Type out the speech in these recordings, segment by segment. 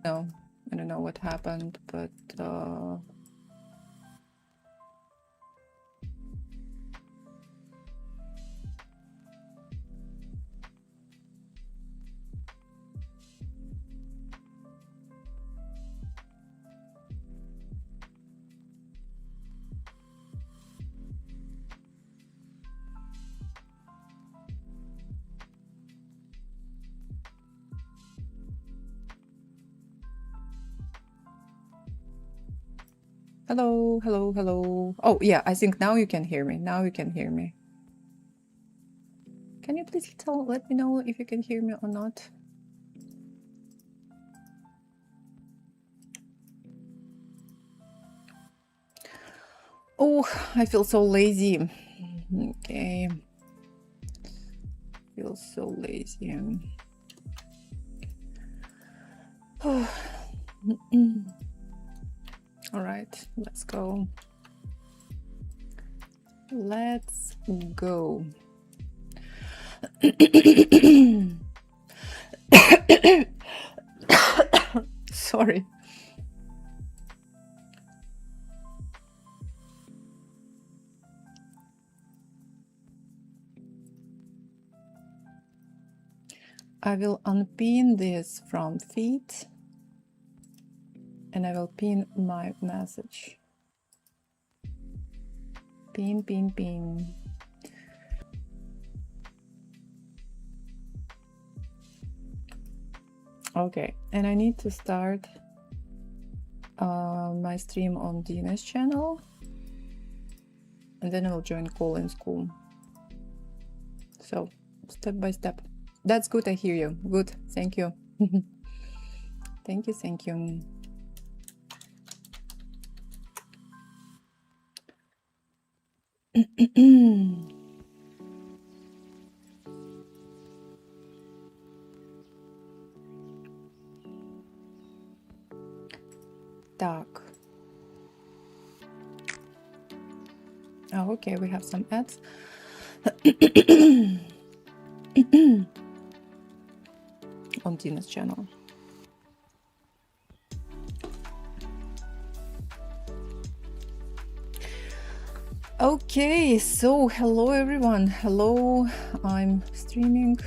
No, I don't know what happened, but hello, hello, hello. Oh, yeah, I think now you can hear me. Now you can hear me. Can you please let me know if you can hear me or not? Oh, I feel so lazy. Okay. Feel so lazy. Oh. All right, let's go. Let's go. Sorry. I will unpin this from feed and I will pin my message. Pin, pin, pin. Okay, and I need to start my stream on Dina's channel and then I will join call in school. So step by step. That's good, I hear you. Good, thank you. Thank you, thank you. Так. Oh, okay, we have some ads. On Tina's channel. Okay, so hello everyone. Hello, I'm streaming.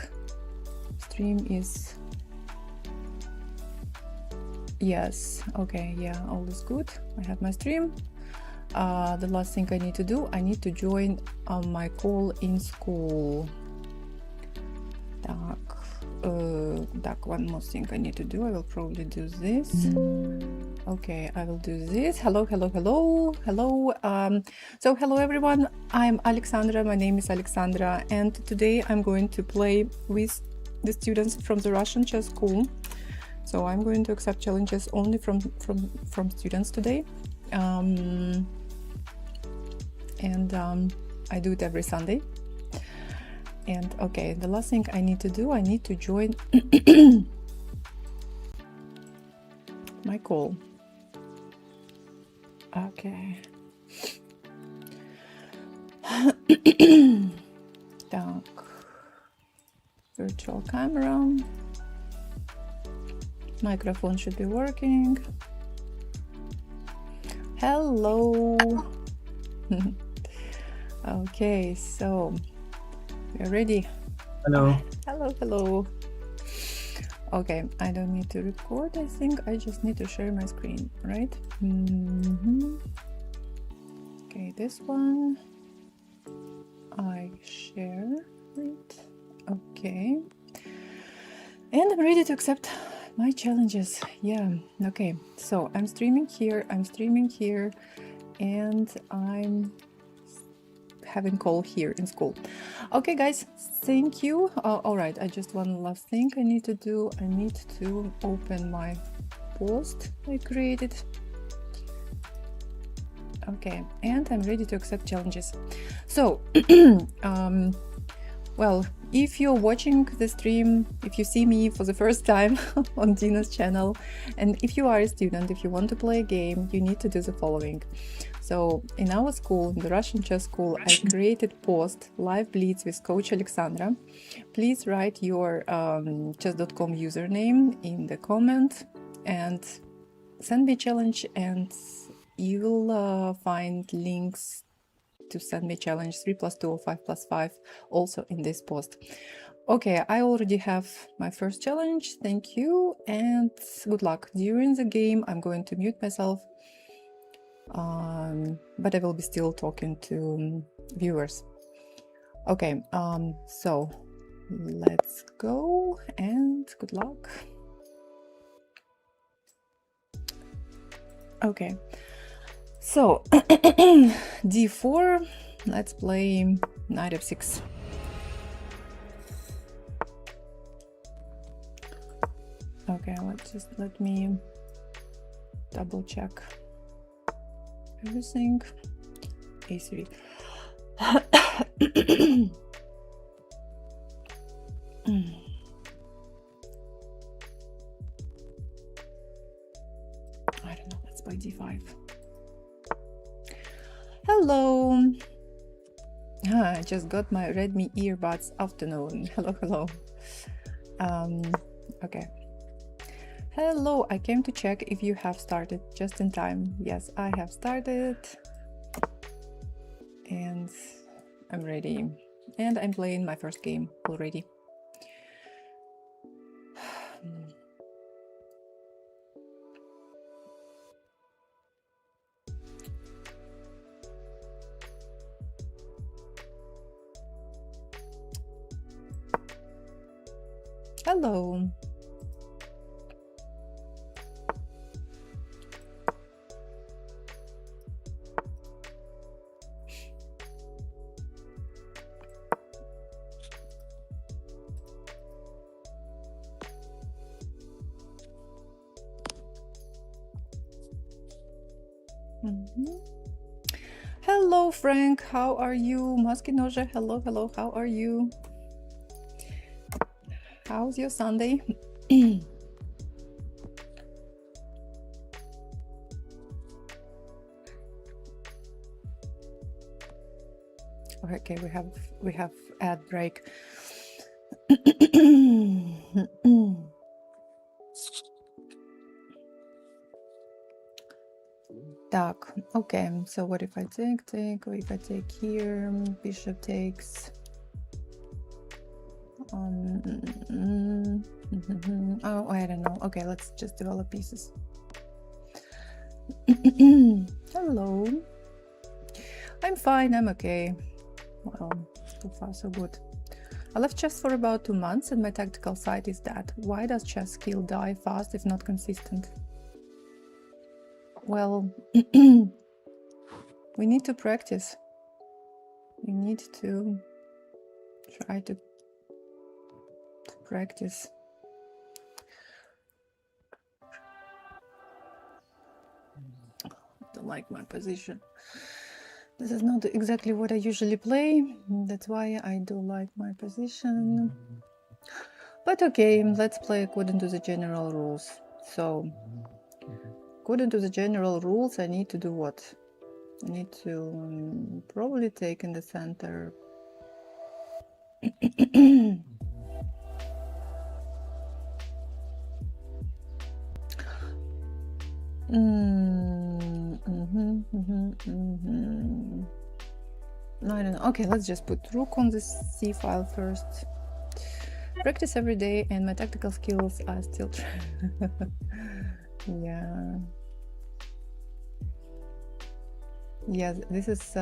Stream is... Yes, okay, yeah, all is good. I have my stream. The last thing I need to do, I need to join my call in school. Так, one more thing I need to do. I will probably do this. Okay, I will do this. Hello, hello, hello, hello. So hello everyone. I'm Alexandra. My name is Alexandra, and today I'm going to play with the students from the Russian chess school. So I'm going to accept challenges only from students today. I do it every Sunday. And okay, the last thing I need to do, I need to join my call. Okay. Так. Virtual camera. Microphone should be working. Hello. Okay, so we're ready. Hello. Hello, hello. Okay, I don't need to record. I think I just need to share my screen, right? Okay, this one I share it. Okay, and I'm ready to accept my challenges. Yeah. Okay, so I'm streaming here, and I'm having call here in school. Okay guys, thank you. All right, I just one last thing I need to do. I need to open my post I created. Okay, and I'm ready to accept challenges. So well, if you're watching the stream, if you see me for the first time on Dina's channel, and if you are a student, if you want to play a game, you need to do the following. So in our school, in the Russian chess school, I created post live Blitz with Coach Alexandra. Please write your chess.com username in the comment and send me a challenge, and you will find links to send me challenge 3+2 or 5+5 also in this post. Okay, I already have my first challenge. Thank you and good luck. During the game, I'm going to mute myself, but I will be still talking to viewers. Okay, so let's go and good luck. Okay, so d4, let's play knight f6. Okay, let me double check everything. a3. I don't know, let's play d5. Hello. I just got my Redmi earbuds. Afternoon. Hello. Okay. Hello, I came to check if you have started just in time. Yes, I have started. And I'm ready. And I'm playing my first game already. Hello. Hello, Frank. How are you? Maskinoja, hello. How are you? How's your Sunday? Okay, we have ad break. Так, okay, so what if I take, or if I take here, bishop takes. Oh, I don't know. Okay, let's just develop pieces. Hello. I'm fine, I'm okay. Well, so far so good. I left chess for about 2 months and my tactical side is that. Why does chess skill die fast if not consistent? Well, we need to practice. We need to try to practice. I don't like my position. This is not exactly what I usually play. That's why I do like my position. But okay, let's play according to the general rules. So, according to the general rules, I need to do what? I need to probably take in the center. No, I don't know. Okay, let's just put rook on the C file first. Practice every day and my tactical skills are still yeah. Yes, this is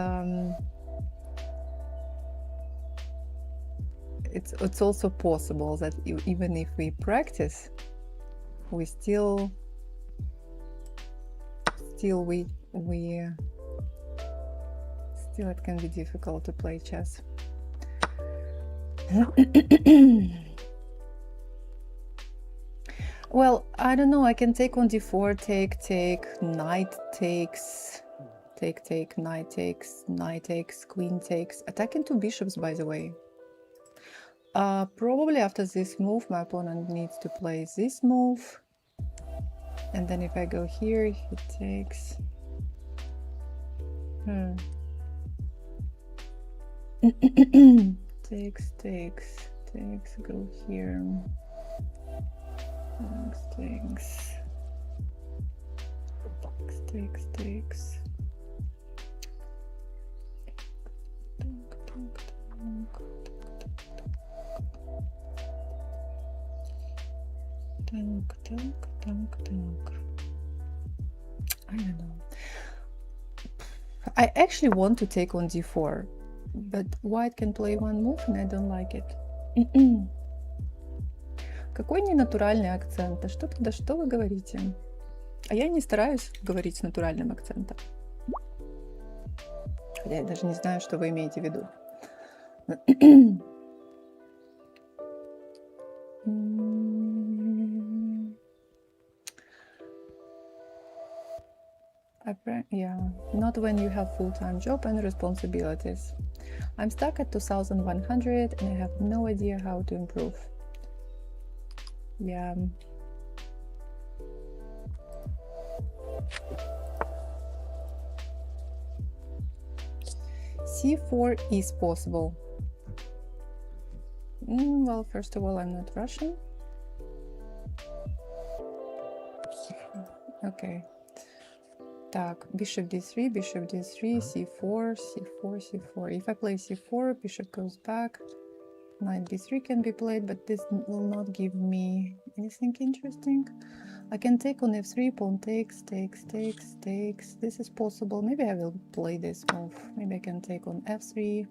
it's also possible that even if we practice, we still it can be difficult to play chess. Well, I don't know. I can take on d4, take, knight takes, take, knight takes, queen takes. Attacking 2 bishops, by the way. Probably after this move, my opponent needs to play this move. And then if I go here, he takes. takes, go here. Takes. Takes. I don't know. I actually want to take on d4, but white can play one move and I don't like it. Какой ненатуральный акцент? А что тогда, что вы говорите? А я не стараюсь говорить с натуральным акцентом. Хотя я даже не знаю, что вы имеете в виду. Yeah, not when you have full-time job and responsibilities. I'm stuck at 2100 and I have no idea how to improve. Yeah. C4 is possible. Well, first of all, I'm not Russian. Okay. Так, bishop d3, bishop d3, c4, c4, c4. If I play c4, bishop goes back. Knight b3 can be played, but this will not give me anything interesting. I can take on f3, pawn takes. This is possible. Maybe I will play this move. Maybe I can take on f3.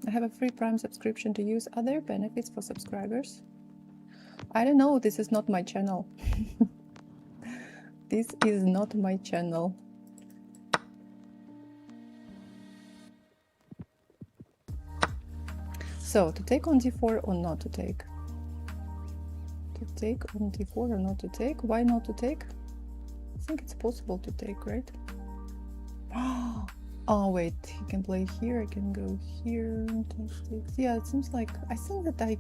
I have a free Prime subscription to use. Are there benefits for subscribers? I don't know. This is not my channel. This is not my channel. So, to take on d4 or not to take? To take on d4 or not to take? Why not to take? I think it's possible to take, right? Oh, wait, he can play here, I can go here. Yeah, it seems like, I think that I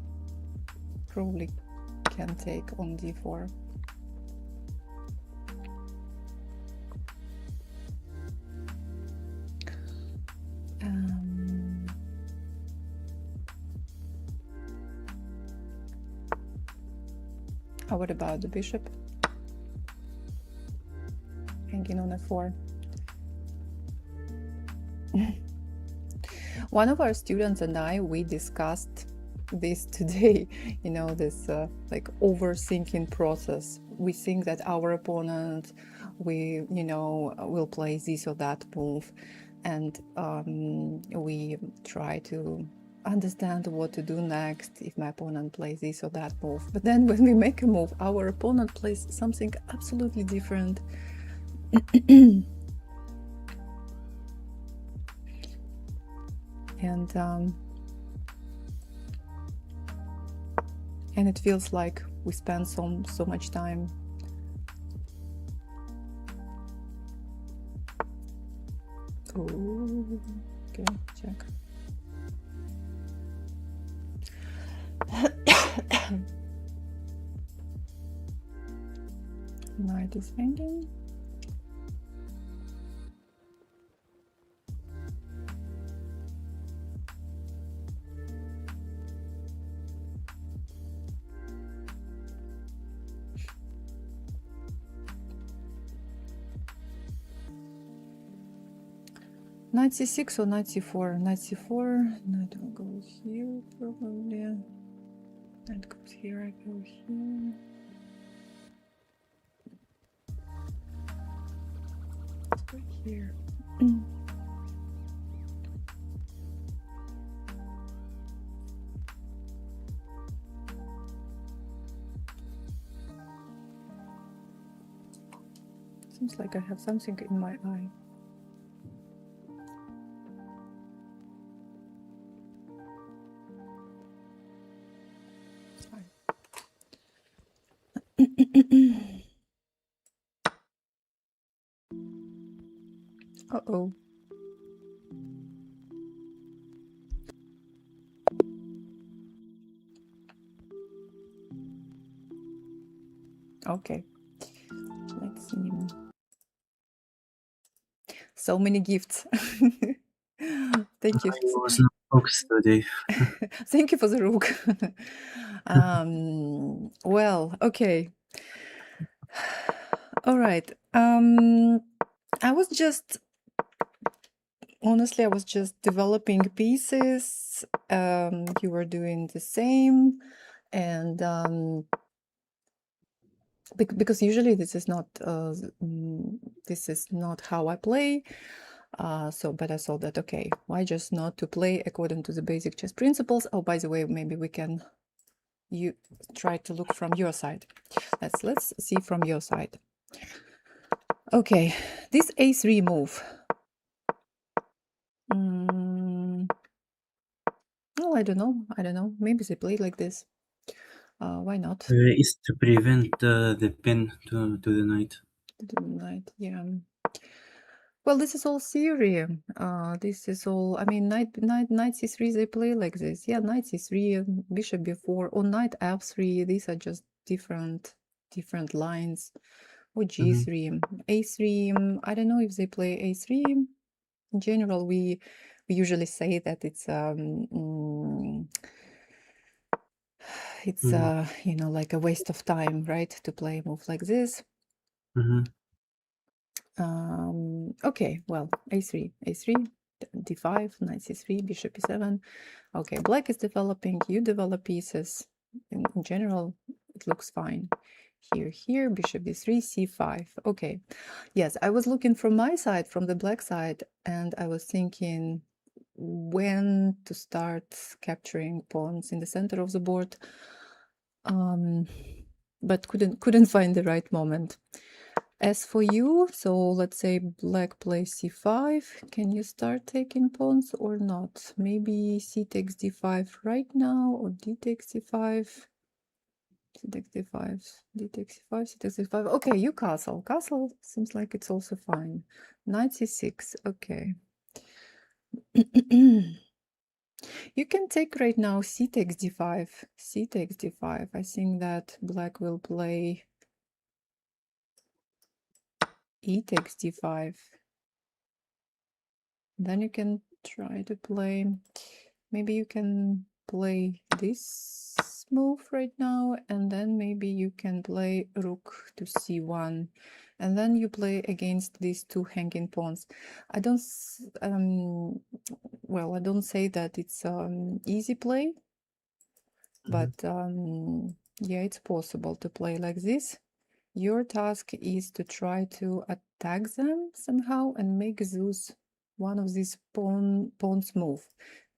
probably can take on d4. What about the bishop? Hanging on f4. One of our students and I, we discussed this today, you know, this like overthinking process. We think that our opponent, will play this or that move, and we try to understand what to do next if my opponent plays this or that move. But then when we make a move, our opponent plays something absolutely different. And it feels like we spend so much time. Oh, okay, check. Knight is hanging. Knight c6 or knight c4? Knight c4. Knight will go here probably. Knight goes here, I go here. Let's go here. Seems like I have something in my eye. Uh-oh. Okay. Let's see. So many gifts. Thank you. I was not focused today. Thank you for the rook. Well, okay. All right. Honestly, I was just developing pieces. You were doing the same, and because usually this is not how I play. But I saw that, okay, why just not to play according to the basic chess principles? Oh, by the way, maybe we can try to look from your side. Let's see from your side. Okay, this a3 move. Oh, I don't know. Maybe they played like this. Why not? Is to prevent the pin to the knight. To the knight, yeah. Well, this is all theory. This is all. I mean, knight c3. They play like this. Yeah, knight c3, bishop b4, or knight f3. These are just different lines. Or g3, a3. I don't know if they play a3. In general, we usually say that it's you know, like a waste of time, right, to play a move like this. Okay, well, a3, d5, knight c3, bishop e7. Okay, black is developing, you develop pieces. In general, it looks fine. Here, bishop d3, c5. Okay, yes, I was looking from my side, from the black side, and I was thinking when to start capturing pawns in the center of the board, but couldn't find the right moment. As for you, so let's say black plays c5. Can you start taking pawns or not? Maybe c takes d5 right now, or d takes c5. C takes d5, d takes c5, c takes d5. Okay, you castle. Castle seems like it's also fine. Knight c6. Okay. You can take right now c takes d5. C takes d5. I think that black will play e takes d5. Then you can try to play, maybe you can play this move right now, and then maybe you can play rook to c1, and then you play against these two hanging pawns. I don't well, I don't say that it's easy play, but yeah, it's possible to play like this. Your task is to try to attack them somehow and make those one of these pawns move.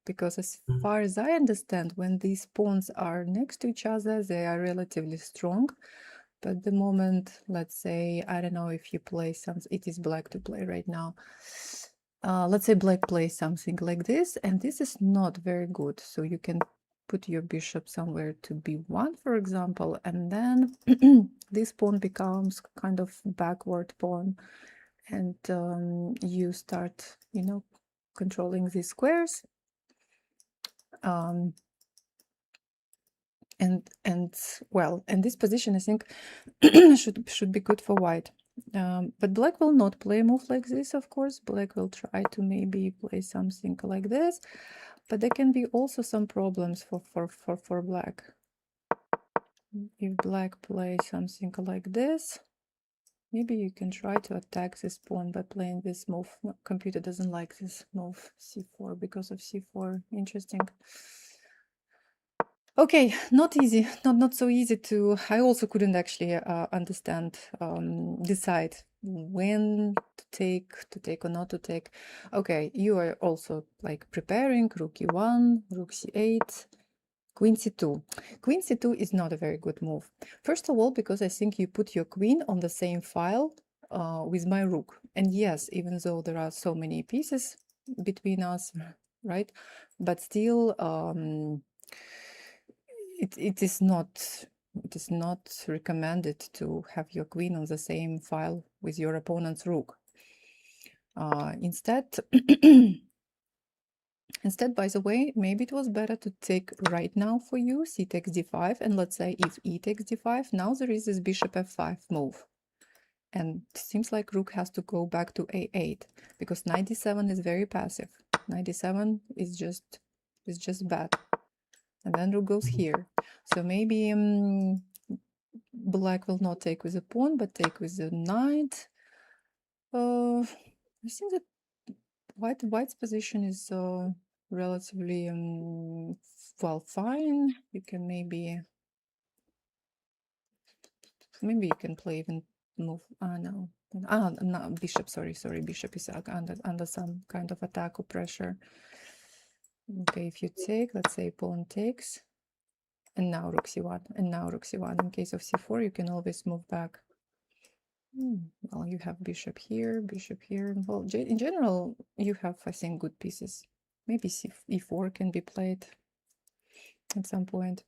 Because as far as I understand, when these pawns are next to each other, they are relatively strong. But the moment, let's say, I don't know if you play something, it is black to play right now. Let's say black plays something like this, and this is not very good. So you can put your bishop somewhere to b1, for example, and then this pawn becomes kind of backward pawn, and you start, you know, controlling these squares. And well, and this position, I think, should be good for white. But black will not play a move like this, of course. Black will try to maybe play something like this, but there can be also some problems for black. If black plays something like this, maybe you can try to attack this pawn by playing this move. No, computer doesn't like this move, c4, because of c4. Interesting. Okay, not easy, not so easy to. I also couldn't actually understand, decide when to take or not to take. Okay, you are also like preparing rook e1, rook c8, queen c2. Queen c2 is not a very good move. First of all, because I think you put your queen on the same file with my rook. And yes, even though there are so many pieces between us, right? But still, it is not recommended to have your queen on the same file with your opponent's rook. Instead, by the way, maybe it was better to take right now for you c takes d5, and let's say if e takes d5, now there is this bishop f5 move, and it seems like rook has to go back to a8 because knight d7 is very passive. Knight d7 is just bad, and then rook goes here. So maybe black will not take with a pawn, but take with the knight. I think that white's position is relatively well, fine. You can maybe you can play even move. No. No, bishop. Sorry, bishop is under some kind of attack or pressure. Okay, if you take, let's say pawn takes, and now rook c1, and now rook c1. In case of c4, you can always move back. Well, you have bishop here. Well, in general, you have, I think, good pieces. Maybe e4 can be played at some point.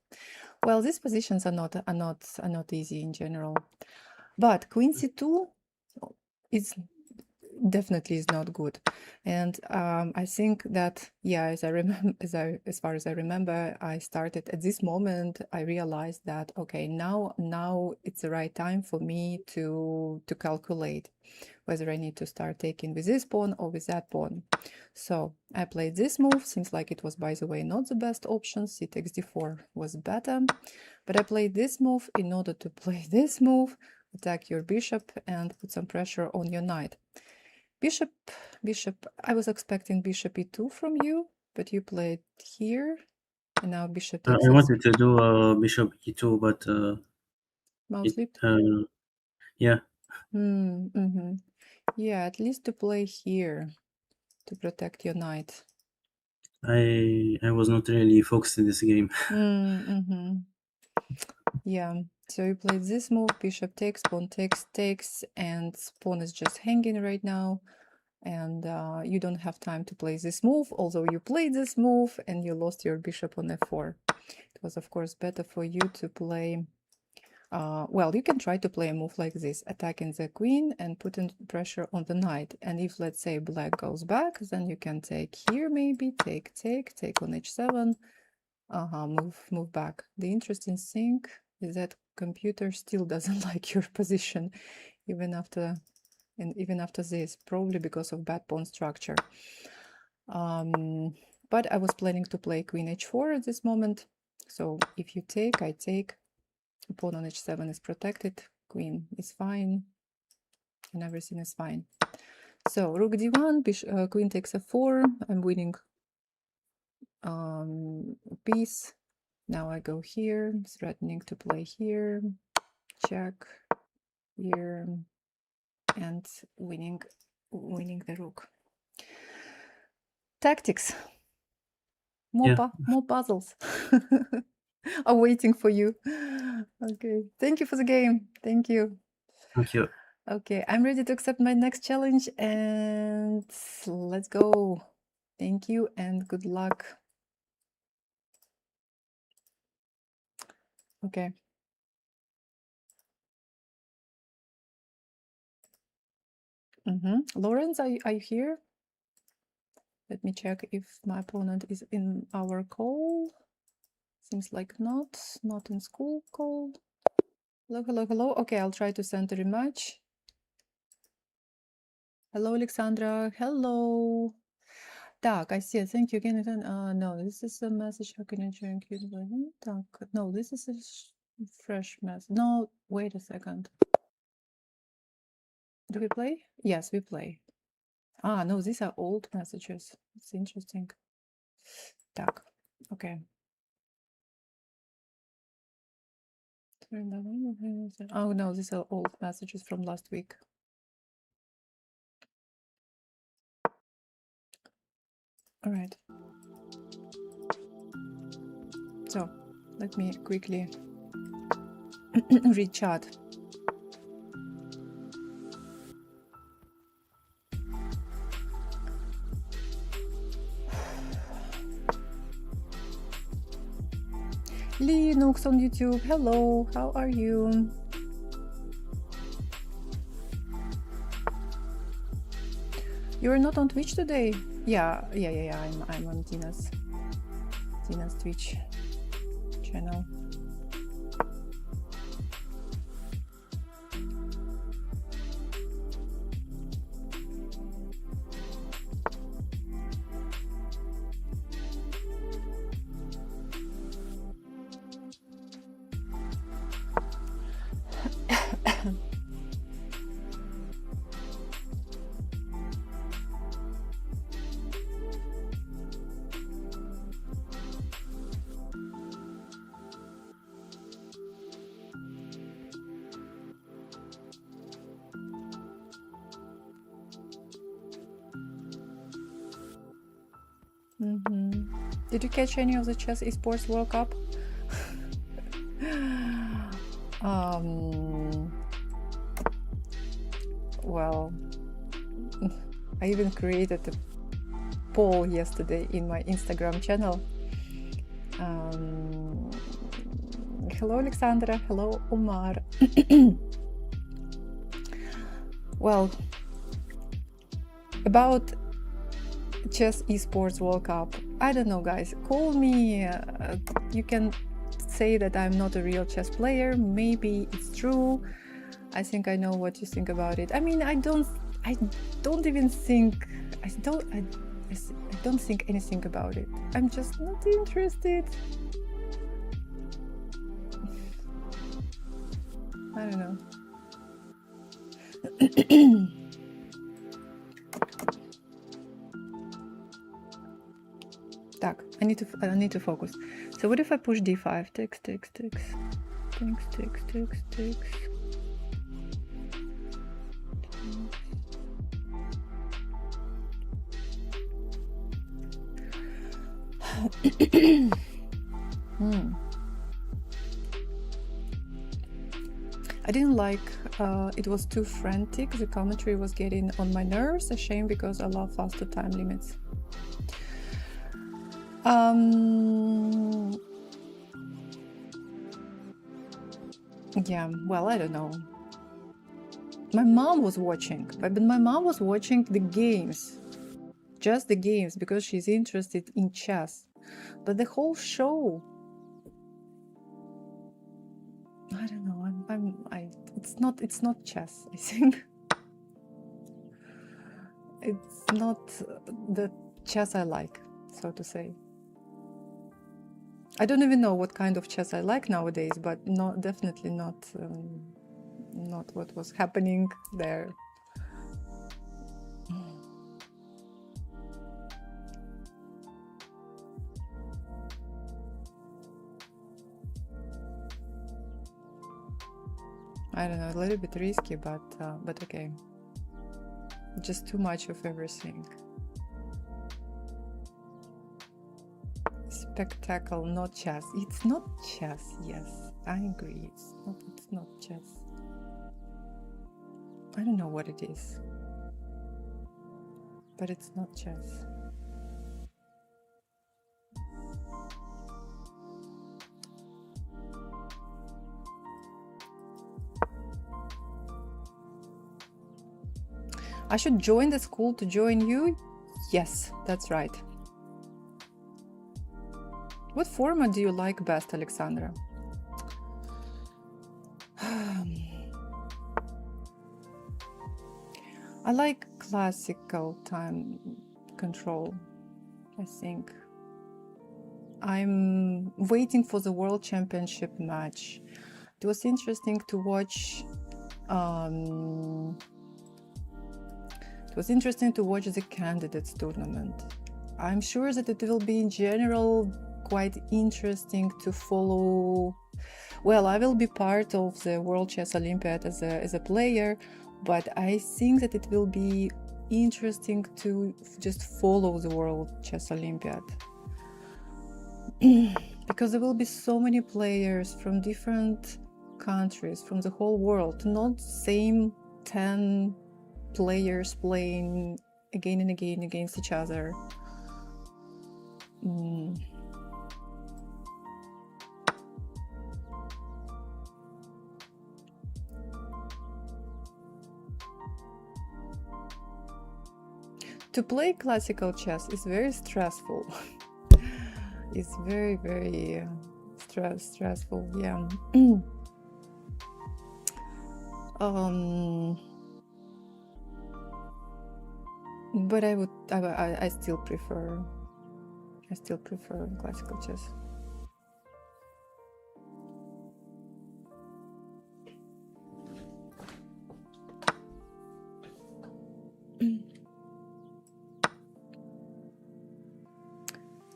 Well, these positions are not easy in general, but queen c2 is definitely is not good. And I think that, yeah, as far as I remember, I started at this moment. I realized that okay, now it's the right time for me to calculate whether I need to start taking with this pawn or with that pawn. So I played this move. Seems like it was, by the way, not the best option. C takes d4 was better, but I played this move in order to play this move, attack your bishop and put some pressure on your knight. Bishop, I was expecting bishop e2 from you, but you played here, and now bishop takes. I wanted to do bishop e2, but mouse slipped. Yeah. Yeah, at least to play here to protect your knight. I was not really focused in this game. Yeah, so you played this move, bishop takes, pawn takes, and pawn is just hanging right now. And you don't have time to play this move, although you played this move and you lost your bishop on f4. It was, of course, better for you to play... well, you can try to play a move like this, attacking the queen and putting pressure on the knight. And if, let's say, black goes back, then you can take here, maybe, take on h7, move back. The interesting thing is that computer still doesn't like your position, even after this, probably because of bad pawn structure. But I was planning to play queen h4 at this moment. So if you take, I take. Pawn on h7 is protected, queen is fine, and everything is fine. So rook d1, queen takes f4. I'm winning piece. Now I go here, threatening to play here, check here, and winning the rook. Tactics. More puzzles are waiting for you. Okay, thank you for the game. Thank you. Thank you. Okay, I'm ready to accept my next challenge, and let's go. Thank you and good luck. Okay. Lawrence, are you here? Let me check if my opponent is in our call. Seems like not in school call. Hello. Okay, I'll try to send a rematch. Hello, Alexandra. Hello. Так, I see. Thank you again. No, this is a message. How can I join you? No, this is a fresh message. No, wait a second. Do we play? Yes, we play. No, these are old messages. It's interesting. Так, okay. Oh no, these are old messages from last week. All right. So let me quickly read chat. Linux on YouTube. Hello, how are you? You're not on Twitch today? Yeah. I'm on Tina's Twitch channel. Did you catch any of the Chess Esports World Cup? Well, I even created a poll yesterday in my Instagram channel. Hello, Alexandra. Hello, Omar. Well, about Chess Esports World Cup, I don't know, guys. Call me. You can say that I'm not a real chess player. Maybe it's true. I think I know what you think about it. I mean, I don't even think. I don't think anything about it. I'm just not interested. I don't know. Так, I need to focus. So what if I push d5? Takes. I didn't like it was too frantic. The commentary was getting on my nerves. A shame because I love faster time limits. Yeah, well, I don't know. My mom was watching, but my mom was watching the games, just the games, because she's interested in chess. But the whole show, I don't know. It's not chess. I think it's not the chess I like, so to say. I don't even know what kind of chess I like nowadays, but definitely not what was happening there. I don't know, a little bit risky, but okay. Just too much of everything. Spectacle, not chess. It's not chess. Yes, I agree. It's not chess. I don't know what it is, but it's not chess. I should join the school to join you? Yes, that's right. What format do you like best, Alexandra? I like classical time control, I think. I'm waiting for the World Championship match. It was interesting to watch. It was interesting to watch the candidates tournament. I'm sure that it will be in general quite interesting to follow. Well, I will be part of the World Chess Olympiad as a player, but I think that it will be interesting to just follow the World Chess Olympiad. Because there will be so many players from different countries, from the whole world, not same 10 players playing again and again against each other. To play classical chess is very stressful. It's very, very stressful, yeah. But I still prefer classical chess.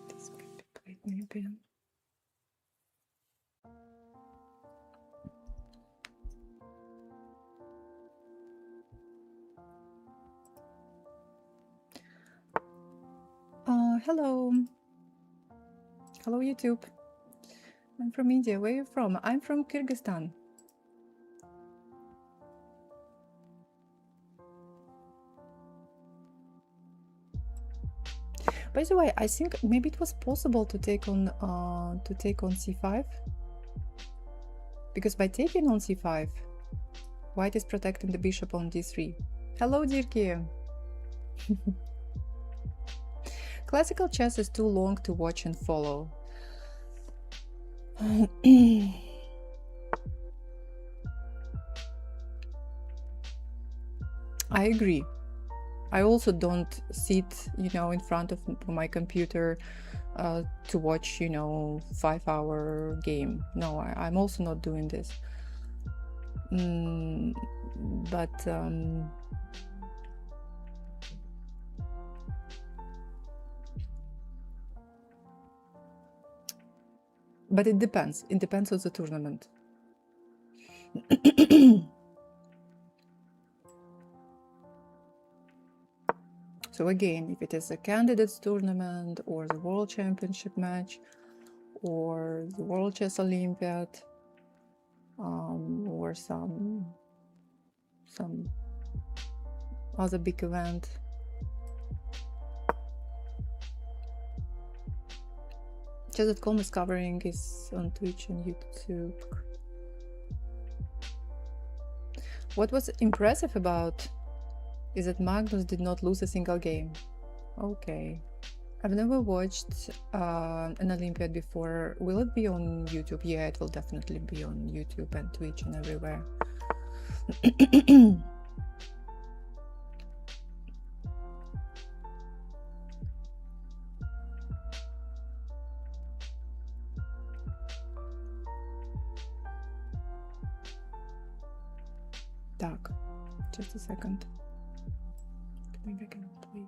This could be played maybe. Hello. Hello, YouTube. I'm from India. Where are you from? I'm from Kyrgyzstan. By the way, I think maybe it was possible to take on c5, because by taking on c5, white is protecting the bishop on d3. Hello, Dirki. Classical chess is too long to watch and follow. I agree. I also don't sit, in front of my computer to watch, 5-hour game. No, I'm also not doing this. But it depends. It depends on the tournament. So again, if it is a candidates tournament or the World Championship match or the World Chess Olympiad, or some other big event, Chess.com is covering is on Twitch and YouTube. What was impressive about is that Magnus did not lose a single game. Okay. I've never watched an Olympiad before. Will it be on YouTube? Yeah, it will definitely be on YouTube and Twitch and everywhere. Так, just a second. Maybe I can play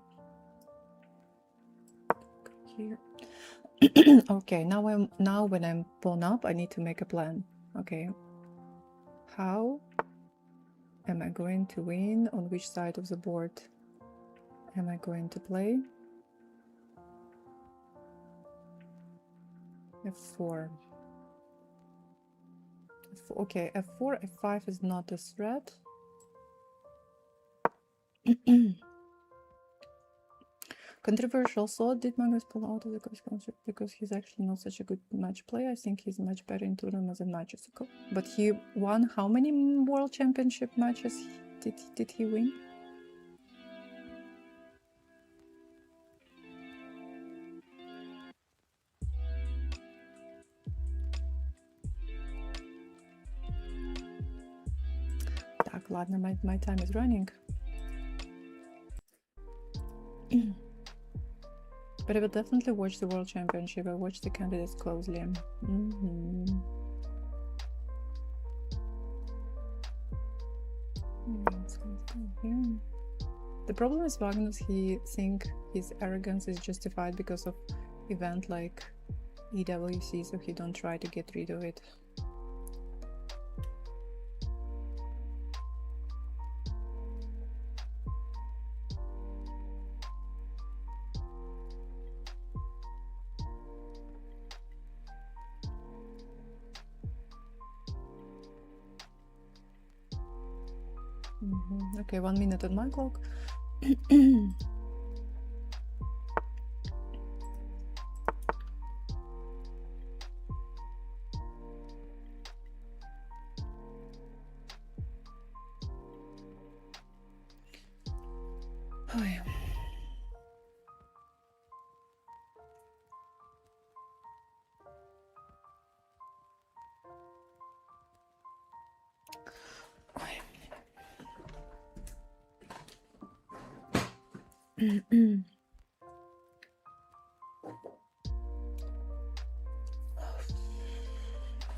here. Okay, now when I'm pawn up, I need to make a plan. Okay, how am I going to win? On which side of the board am I going to play? F4. Okay, F4, F5 is not a threat. Controversial thought, did Magnus pull out of the coach concept because he's actually not such a good match player? I think he's much better in tournaments than matches. But he won how many World Championship matches did he win? Так, ладно, my time is running. But I will definitely watch the World Championship. I watch the candidates closely. The problem is Magnus, he thinks his arrogance is justified because of event like EWC, so he don't try to get rid of it. Okay, 1 minute on my clock. Oh, yeah.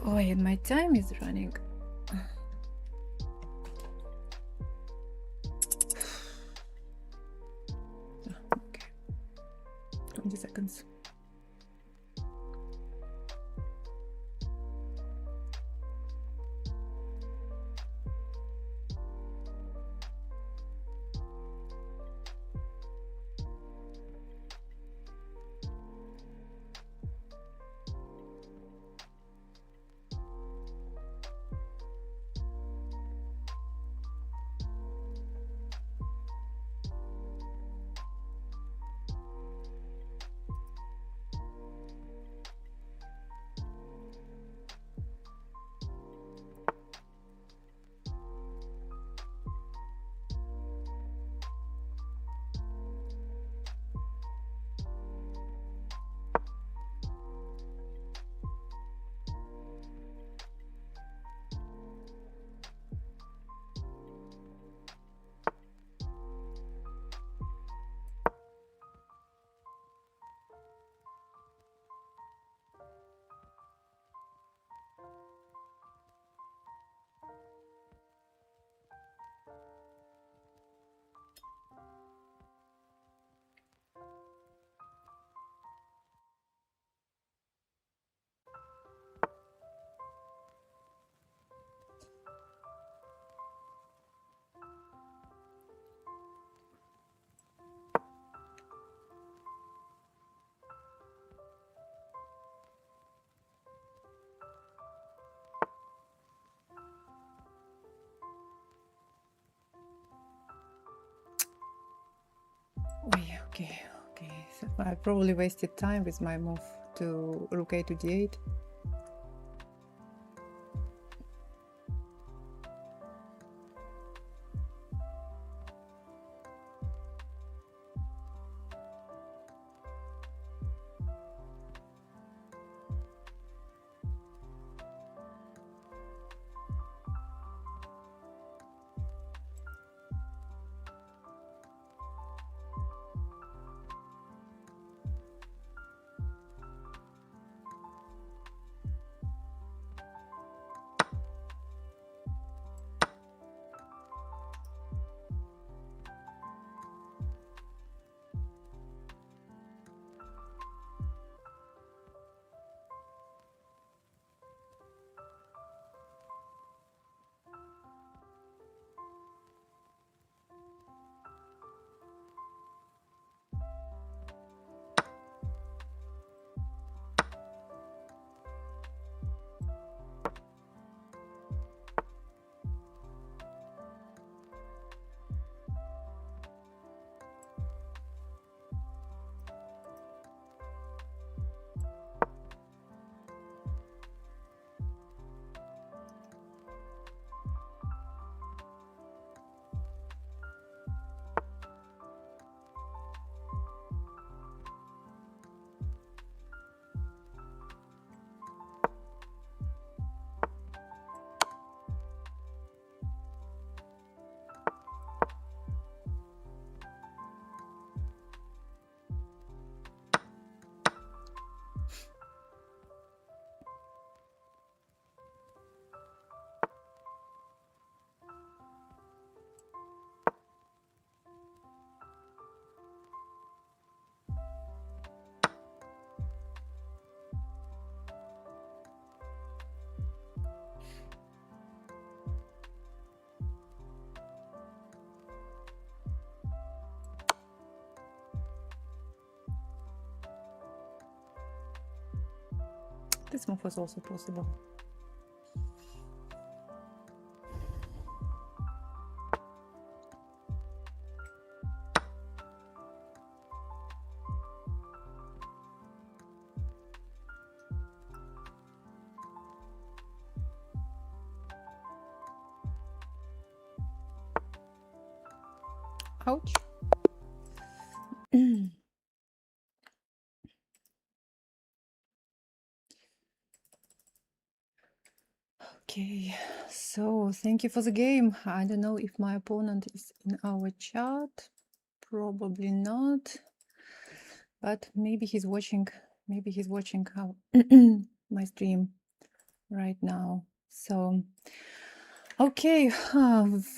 Oh, and my time is running. Okay, 20 seconds. Okay, so I probably wasted time with my move to rook a to d8. This move was also possible. Ouch. Okay, so thank you for the game. I don't know if my opponent is in our chat. Probably not. But maybe he's watching how my stream right now. So okay,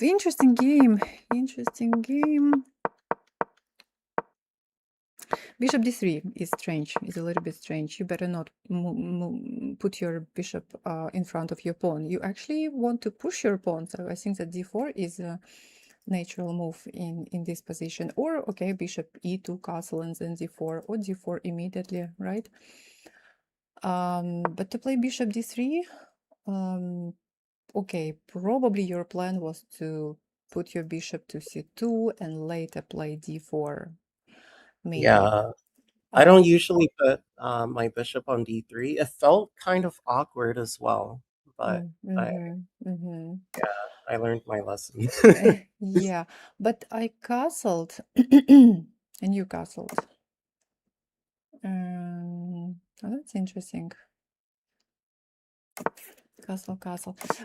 interesting game. Bishop d3 is strange, is a little bit strange. You better not put your bishop in front of your pawn. You actually want to push your pawn, so I think that d4 is a natural move in this position. Or, okay, bishop e2, castle, and then d4, or d4 immediately, right? But to play bishop d3, okay, probably your plan was to put your bishop to c2 and later play d4. Maybe. Yeah, I don't usually put my bishop on d3. It felt kind of awkward as well, but I learned my lesson. Yeah, but I castled and you castled. Oh, that's interesting. Castle.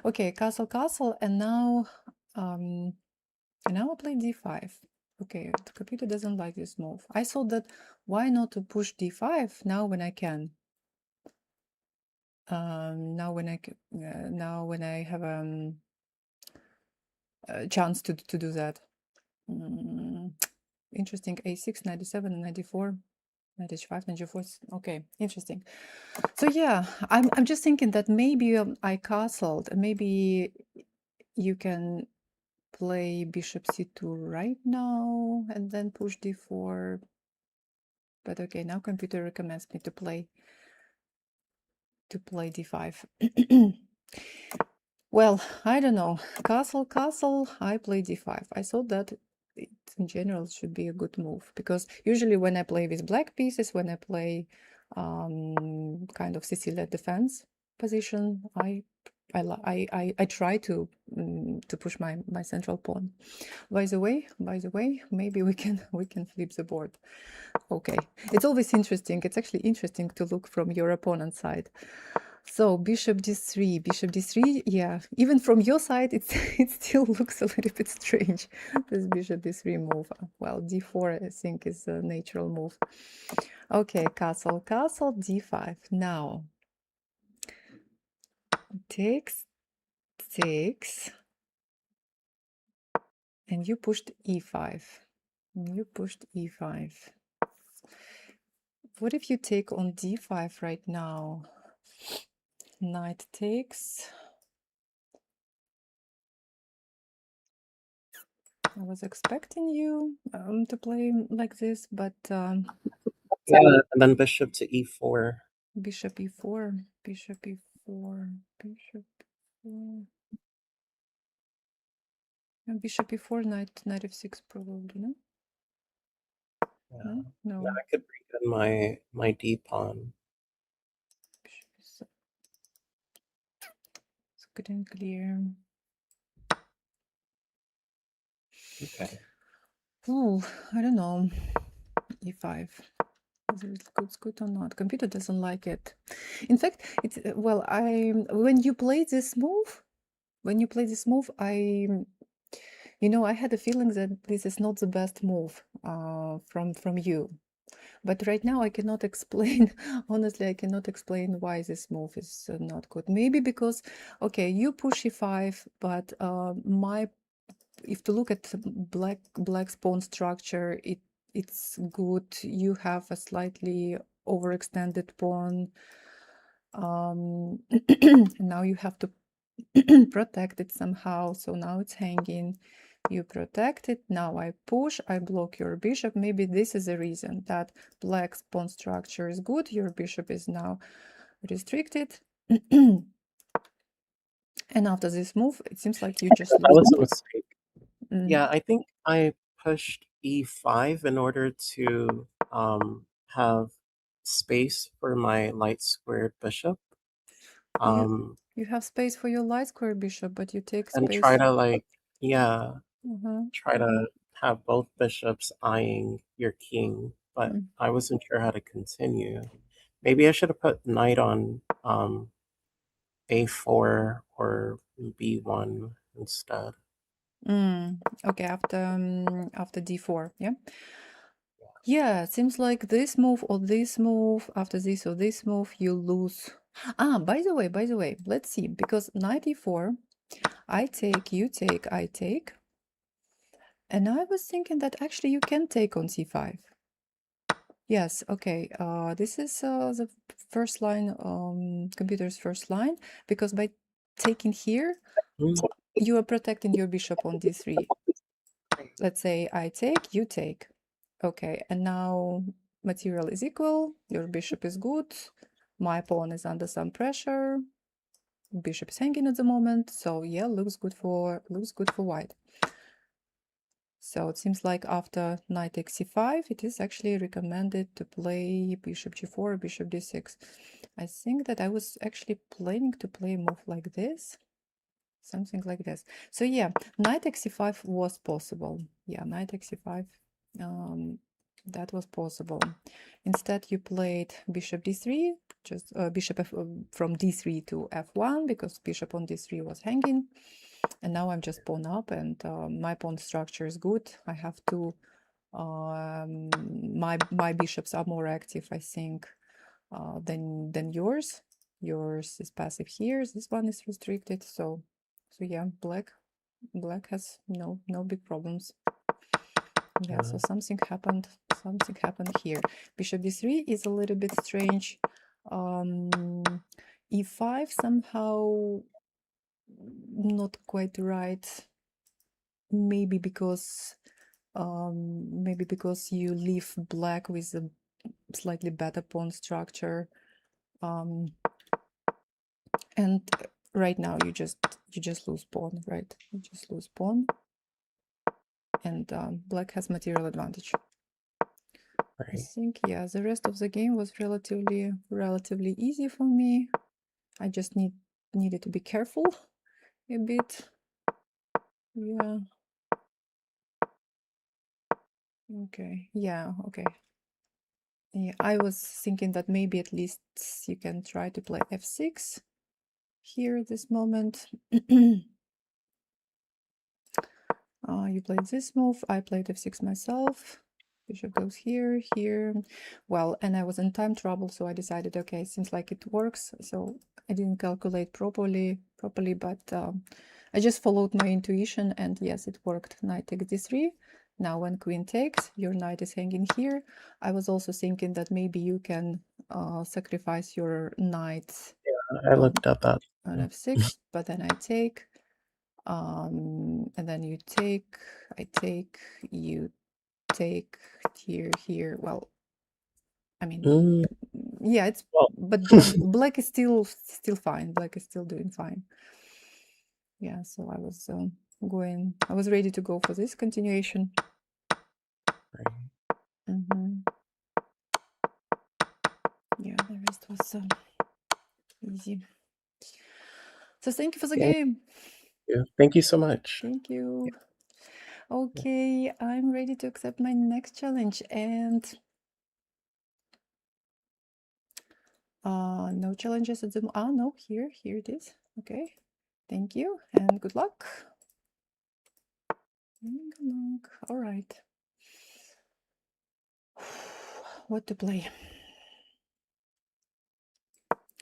Okay, castle, and now I play d5. Okay, the computer doesn't like this move. I thought that why not to push d5 now when I can. Now when I have a chance to do that. Interesting. A6, 97, 94, 95, 94. Okay, interesting. So yeah, I'm just thinking that maybe I castled. Maybe you can play bishop c2 right now and then push d4. But okay, now computer recommends me to play d5. Well, I don't know. Castle, I play d5. I thought that in general should be a good move, because usually when I play with black pieces, when I play kind of Sicilian defense position, I try to push my central pawn. By the way, maybe we can flip the board. Okay, it's always interesting. It's actually interesting to look from your opponent's side. So bishop d3, yeah, even from your side, it still looks a little bit strange, this bishop d3 move. Well, d4 I think is a natural move. Okay, castle, d5. Now takes, and you pushed e5. What if you take on d5 right now? Knight takes. I was expecting you to play like this, but Yeah, and then bishop to e4. bishop e4, bishop e4, bishop e4. And bishop e4, knight f6 probably, no? Yeah. No. Yeah, I could bring in my d pawn. Bishop is it's good and clear. Okay. Ooh, I don't know. e5. Whether it's good or not. Computer doesn't like it. In fact, it's well, when you play this move, I I had a feeling that this is not the best move from you. But right now I cannot explain, honestly, I cannot explain why this move is not good. Maybe because, okay, you push e5, but if to look at black's pawn structure, it's good. You have a slightly overextended pawn. Now you have to protect it somehow. So now it's hanging. You protect it. Now I push, I block your bishop. Maybe this is the reason that black's pawn structure is good. Your bishop is now restricted. And after this move, it seems like you just That lose. was a mistake. Yeah, I think I pushed e5 in order to have space for my light squared bishop. You have space for your light square bishop, but you take space. And try to try to have both bishops eyeing your king, but I wasn't sure how to continue. Maybe I should have put knight on a4 or b1 instead. Okay, after d4, yeah. Yeah, it seems like this move or this move, after this or this move, you lose. By the way, let's see, because knight e4, I take, you take, I take. And I was thinking that actually you can take on c5. Yes, okay. This is the first line, computer's first line, because by taking here, you are protecting your bishop on d3. Let's say I take, you take. Okay, and now material is equal, your bishop is good, my pawn is under some pressure, bishop is hanging at the moment, so yeah, looks good for white. So it seems like after knight takes c5, it is actually recommended to play bishop g4, bishop d6. I think that I was actually planning to play a move like this, something like this. So yeah, knight takes c5 was possible. Yeah, knight takes c5, that was possible. Instead, you played bishop d3, just bishop from d3 to f1, because bishop on d3 was hanging. And now I'm just pawn up, and my pawn structure is good. I have to, my bishops are more active, I think, than yours. Yours is passive here. This one is restricted. So yeah, black has no big problems. Yeah, so something happened here. Bishop d3 is a little bit strange. E5 somehow not quite right. Maybe because you leave black with a slightly better pawn structure. And right now you just lose pawn, right? You just lose pawn. and black has material advantage. I Right. think, yeah, the rest of the game was relatively easy for me. I just needed to be careful a bit. Yeah. Okay. Yeah. Okay. Yeah, I was thinking that maybe at least you can try to play f6 here at this moment. You played this move, I played f6 myself. Bishop goes here, here. Well, and I was in time trouble, so I decided, okay, seems like it works. So I didn't calculate properly, but I just followed my intuition, and yes, it worked. Knight takes d3. Now when queen takes, your knight is hanging here. I was also thinking that maybe you can sacrifice your knight. Yeah, I looked at that on f6, but then I take. And then you take, I take, you take here. Well, I mean, yeah, it's but black is still fine. Black is still doing fine. Yeah, so I was I was ready to go for this continuation. Right. Yeah, the rest was easy. So thank you for the game. Yeah, thank you so much. Thank you. Okay, I'm ready to accept my next challenge, and no challenges at the no, here it is. Okay, thank you and good luck. All right. What to play?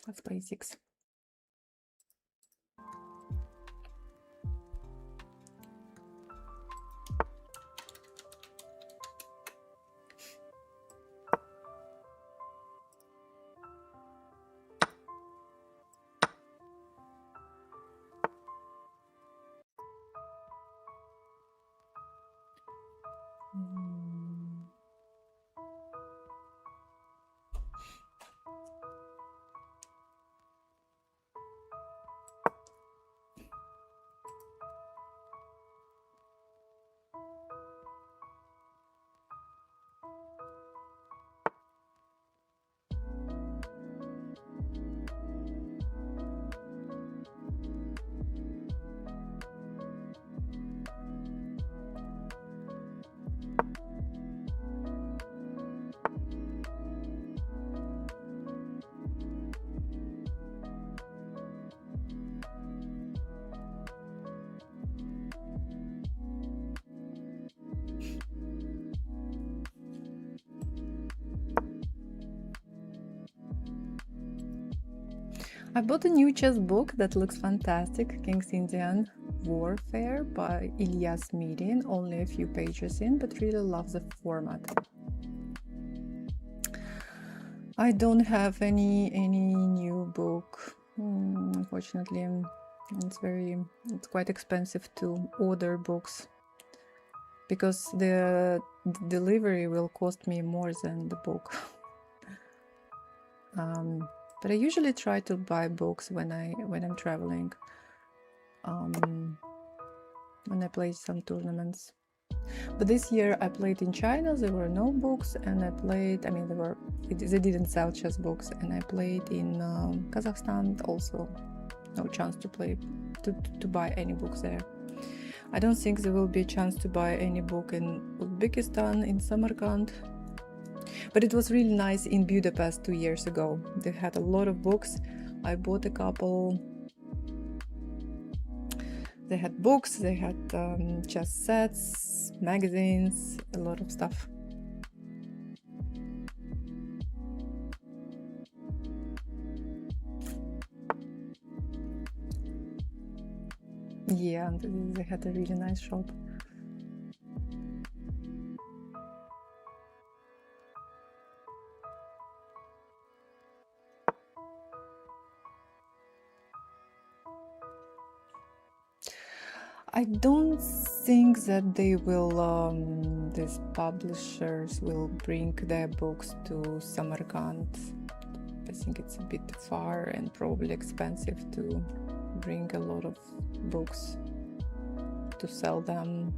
Let's play 6. I bought a new chess book that looks fantastic, King's Indian Warfare by Ilyas Mirin, only a few pages in, but really love the format. I don't have any new book, unfortunately. It's quite expensive to order books because the delivery will cost me more than the book. But I usually try to buy books when I'm traveling, when I play some tournaments. But this year I played in China, there were no books, and I played, I mean, they didn't sell chess books, and I played in Kazakhstan, also no chance to buy any books there. I don't think there will be a chance to buy any book in Uzbekistan, in Samarkand. But it was really nice in Budapest 2 years ago. They had a lot of books. I bought a couple. They had books, they had chess sets, magazines, a lot of stuff. Yeah, and they had a really nice shop. I don't think that they will, these publishers will bring their books to Samarkand. I think it's a bit far and probably expensive to bring a lot of books to sell them.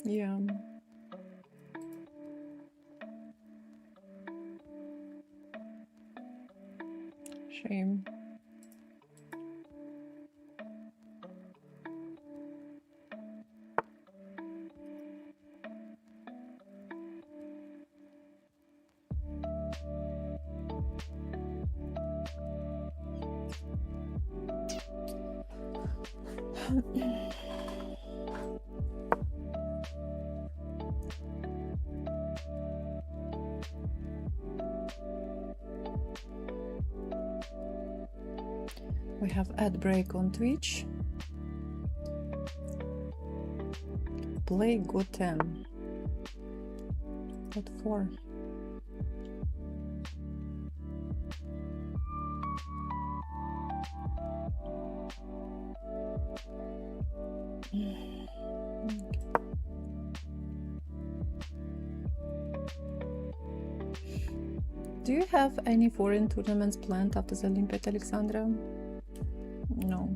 Yeah. Shame. We have ad break on Twitch. Play Gotham. What for? Do you have any foreign tournaments planned after the Olympiad, Alexandra? No.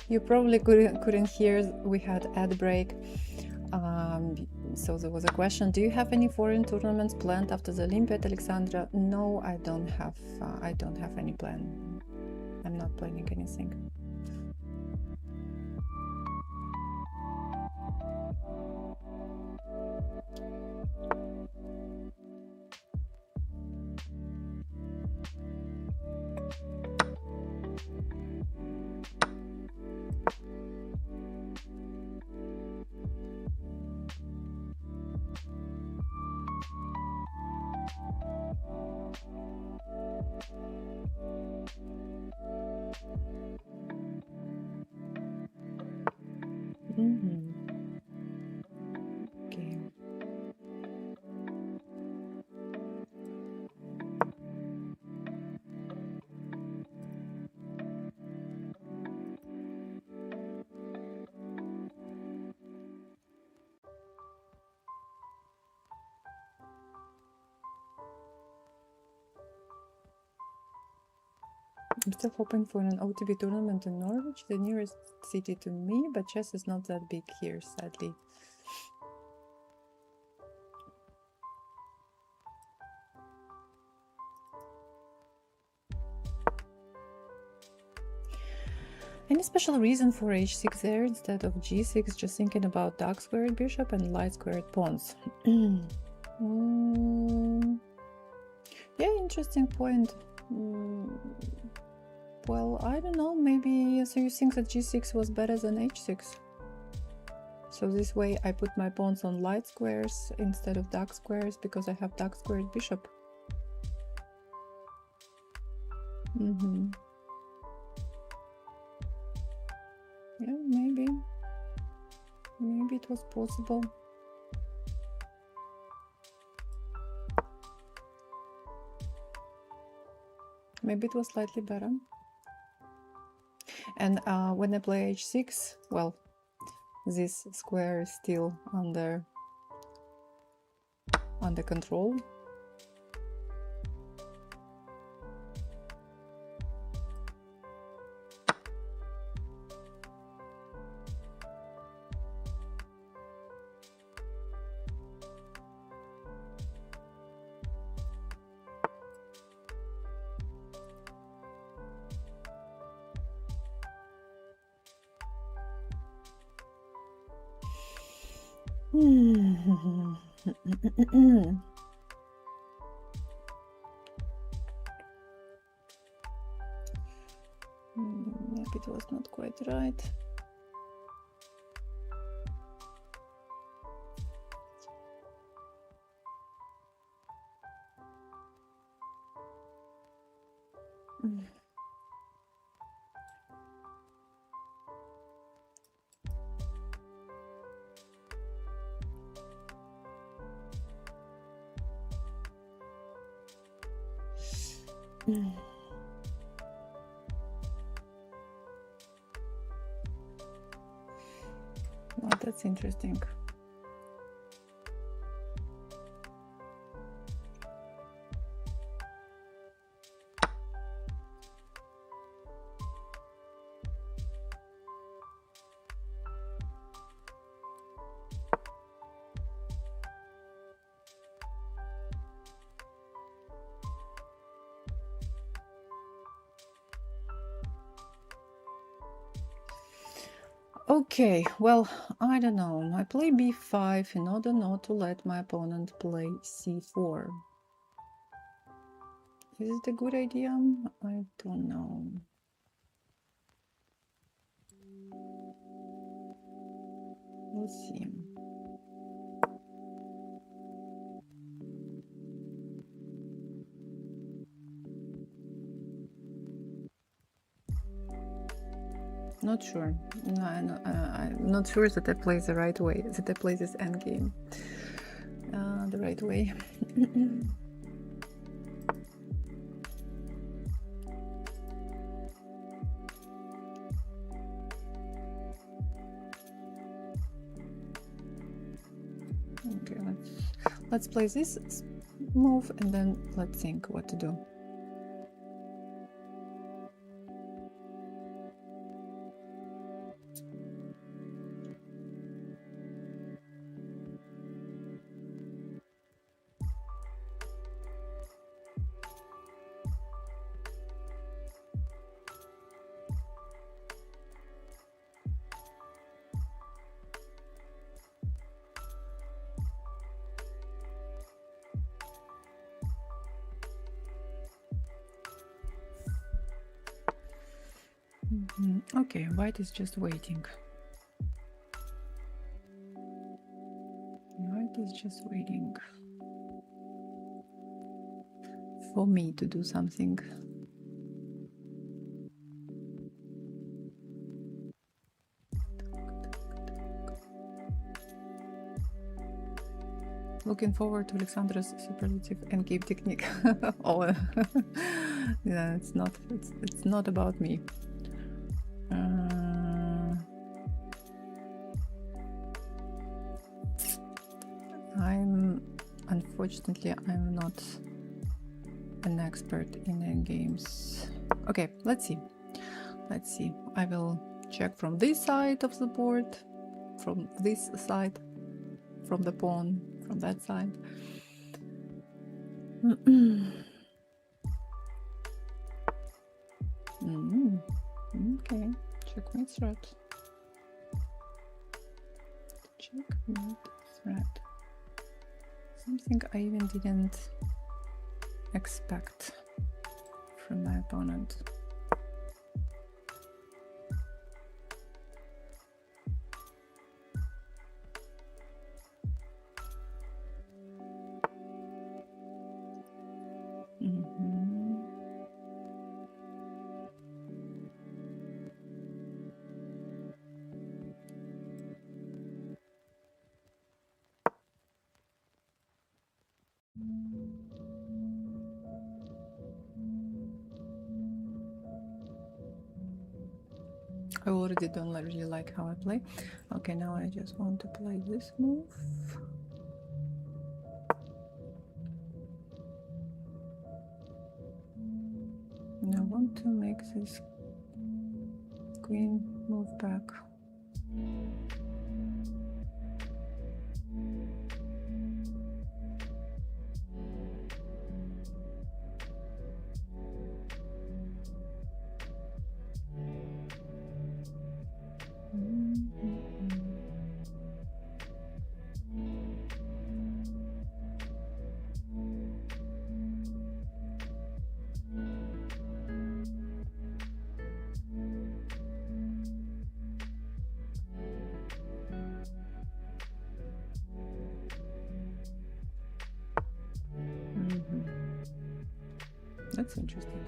You probably couldn't hear, we had ad break. So there was a question, do you have any foreign tournaments planned after the Olympiad, Alexandra? No, I don't have any plan. I'm not planning anything. Okay. I'm still hoping for an OTB tournament in Norwich, the nearest city to me, but chess is not that big here, sadly. Any special reason for h6 there instead of g6? Just thinking about dark squared bishop and light squared pawns. Yeah, interesting point. Well, I don't know, maybe, so you think that g6 was better than h6? So this way I put my pawns on light squares instead of dark squares because I have dark squared bishop. Yeah, maybe it was possible. Maybe it was slightly better. And when I play h6, well, this square is still under control. Maybe it was not quite right. Oh, that's interesting. Okay, well, I don't know. I play b5 in order not to let my opponent play c4. Is it a good idea? I don't know. We'll see. Not sure. No, I'm not sure that I play the right way, that I play this endgame the right way. Okay, let's play this move and then let's think what to do. Okay, white is just waiting. White is just waiting for me to do something. Looking forward to Alexandra's superlative endgame technique. Oh, yeah, it's not about me. Unfortunately, I'm not an expert in endgames. Okay, let's see. Let's see. I will check from this side of the board, from this side, from the pawn, from that side. Okay, checkmate threat. Checkmate threat. Something I even didn't expect from my opponent. I already don't really like how I play. Okay, now I just want to play this move. And I want to make this queen move back. That's interesting.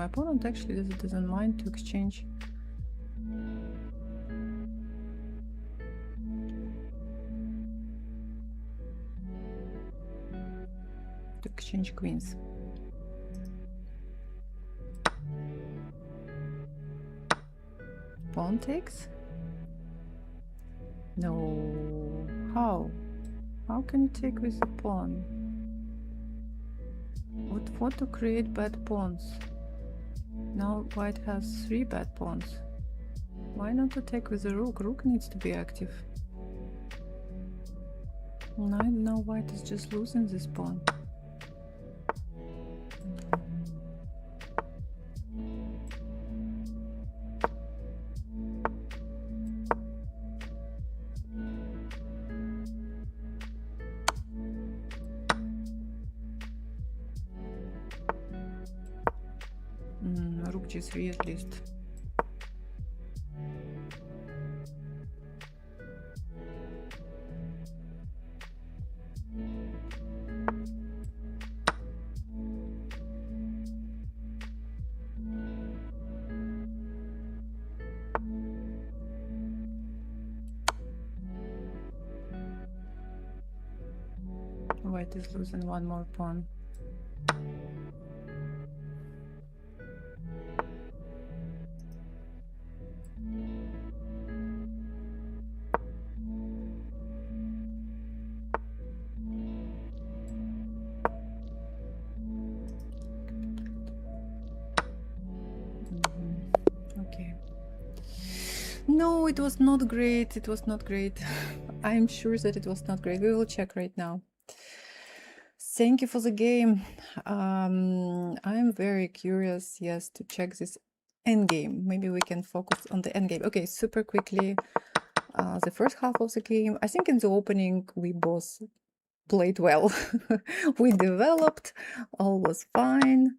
My opponent actually doesn't mind to exchange. To exchange queens. Pawn takes? No. How? How can you take with a pawn? What to create bad pawns? Now white has 3 bad pawns. Why not to take with the rook? Rook needs to be active. Now white is just losing this pawn. Rook g3 at least. White is losing one more pawn. Okay. No, it was not great. It was not great. I'm sure that it was not great. We will check right now. Thank you for the game. I'm very curious, yes, to check this endgame. Maybe we can focus on the endgame. Okay, super quickly. The first half of the game, I think in the opening we both played well. We developed, all was fine.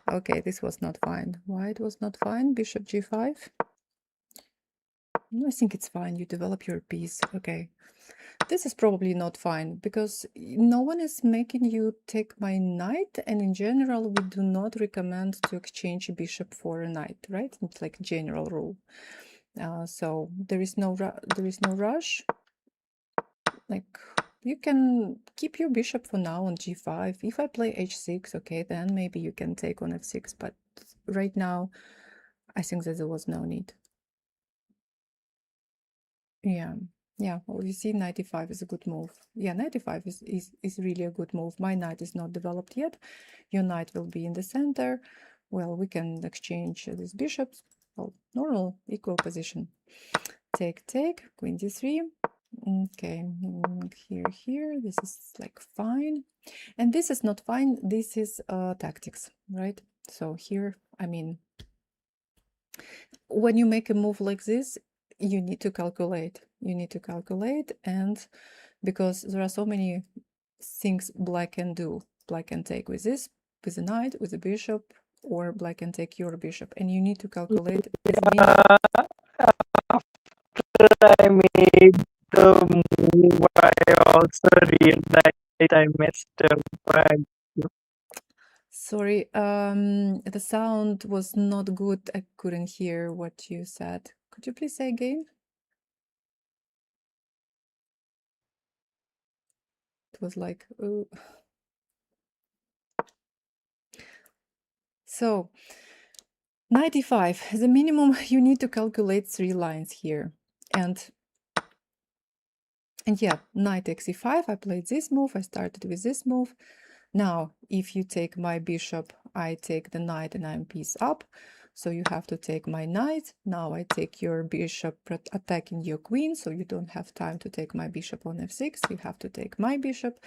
Okay, this was not fine. Why it was not fine? Bishop g5. I think it's fine. You develop your piece. Okay. This is probably not fine because no one is making you take my knight, and in general we do not recommend to exchange a bishop for a knight, right? It's like a general rule. So there is no rush. Like, you can keep your bishop for now on g5. If I play h6, okay, then maybe you can take on f6, but right now I think that there was no need. Yeah, well, you see, knight e5 is a good move. Yeah, knight e5 is really a good move. My knight is not developed yet. Your knight will be in the center. Well, we can exchange these bishops. Well, normal, equal position. Take, queen d3. Okay, here, this is like fine. And this is not fine, this is tactics, right? So here, I mean, when you make a move like this, you need to calculate. And because there are so many things black can do. Black can take with this, with the knight, with the bishop, or black can take your bishop, and you need to calculate as many. After I made the move, I also realized I messed up. Sorry, the sound was not good. I couldn't hear what you said. Could you please say again? It was like, oh. So, 95, the minimum, you need to calculate 3 lines here. And yeah, knight takes e5, I played this move, I started with this move. Now, if you take my bishop, I take the knight and I'm piece up. So you have to take my knight. Now I take your bishop, attacking your queen, so you don't have time to take my bishop on f6. You have to take my bishop,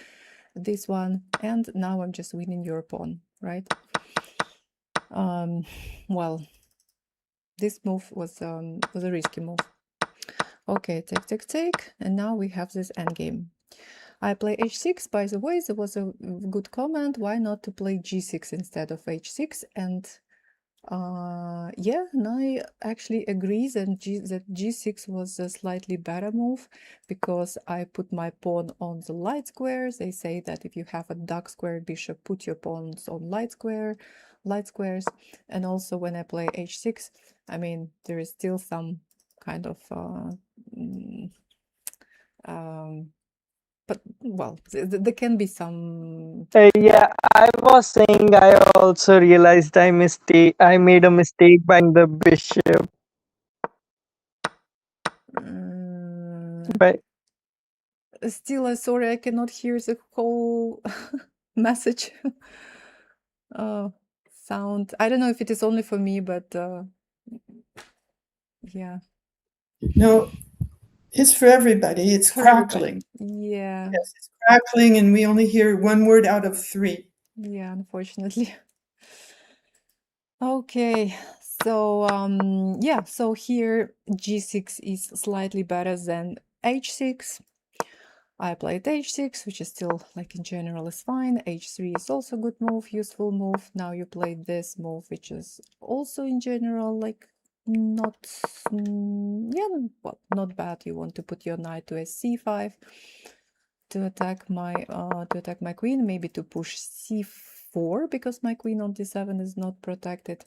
this one, and now I'm just winning your pawn, right? Well, this move was a risky move. Okay, take, and now we have this endgame. I play h6. By the way, there was a good comment, why not to play g6 instead of h6, and yeah, and I actually agree that g6 was a slightly better move because I put my pawn on the light square. They say that if you have a dark square bishop, put your pawns on light square. light squares. And also when I play h6, I mean, there is still some kind of but well, there can be some. Yeah, I was saying I also realized I made a mistake buying the bishop. But Still, sorry, I cannot hear the whole message. Sound. I don't know if it is only for me, but yeah. No, it's for everybody. It's For everybody. crackling. Yeah. Yes, it's crackling, and we only hear one word out of 3. Yeah, unfortunately. Okay, so yeah, so here g6 is slightly better than h6. I played h6, which is still, like, in general is fine. h3 is also a good move, useful move. Now you played this move, which is also in general, like, not yeah, well, not bad. You want to put your knight to c5 to attack my queen, maybe to push c4 because my queen on d7 is not protected.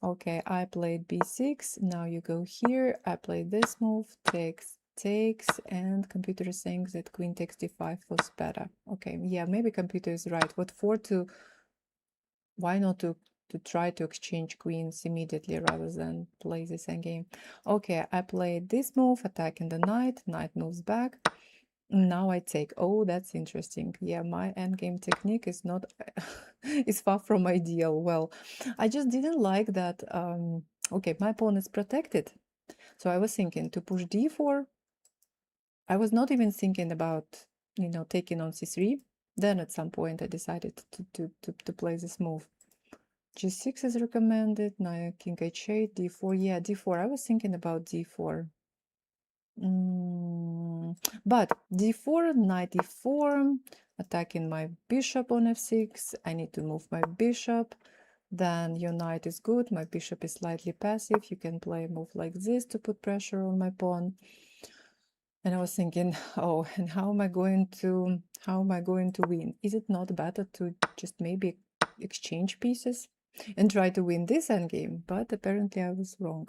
Okay, I played b6. Now you go here. I played this move, takes, and computer is saying that queen takes d5 was better. Okay, yeah, maybe computer is right. What for to? Why not to try to exchange queens immediately rather than play this endgame? Okay, I played this move, attacking the knight. Knight moves back. Now I take. Oh, that's interesting. Yeah, my endgame technique is not is far from ideal. Well, I just didn't like that. Okay, my pawn is protected, so I was thinking to push d4. I was not even thinking about, you know, taking on c3. Then at some point I decided to play this move. g6 is recommended. Now king h8, d4. Yeah, d4. I was thinking about d4. But d4, knight e4, attacking my bishop on f6. I need to move my bishop. Then your knight is good. My bishop is slightly passive. You can play a move like this to put pressure on my pawn. And I was thinking, oh, and how am I going to win? Is it not better to just maybe exchange pieces and try to win this endgame? But apparently I was wrong.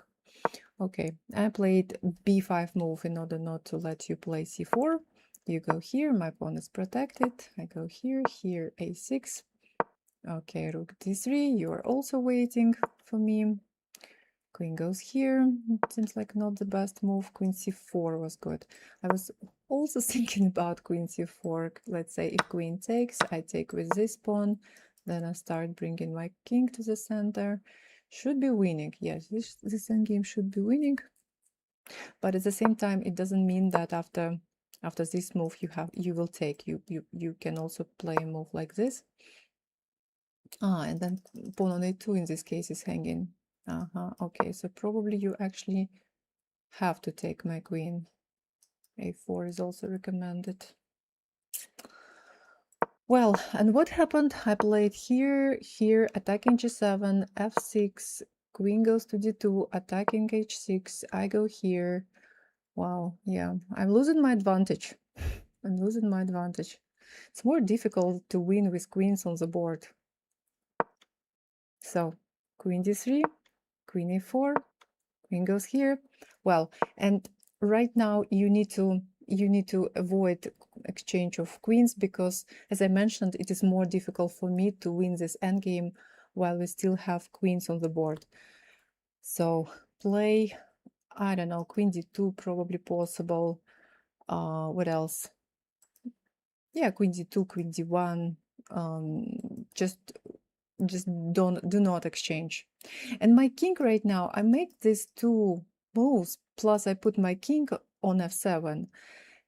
Okay, I played b5 move in order not to let you play c4. You go here, my pawn is protected. I go here, here a6. Okay, rook d3, you are also waiting for me. Queen goes here. Seems like not the best move. Queen c4 was good. I was also thinking about queen c4. Let's say if queen takes, I take with this pawn. Then I start bringing my king to the center. Should be winning. Yes, this endgame should be winning. But at the same time, it doesn't mean that after this move you will take. You can also play a move like this. And then pawn on a2 in this case is hanging. Okay, so probably you actually have to take my queen. a4 is also recommended. Well, and what happened? I played here, attacking g7, f6, queen goes to d2, attacking h6, I go here. Wow, yeah, I'm losing my advantage. I'm losing my advantage. It's more difficult to win with queens on the board. So, queen d3, queen a4, queen goes here. Well, and right now you need to avoid exchange of queens because, as I mentioned, it is more difficult for me to win this endgame while we still have queens on the board. So play, I don't know, queen d2 probably possible. What else? Yeah, queen d2, queen d1. Just do not exchange. And my king right now, I make these two moves, plus I put my king on f7.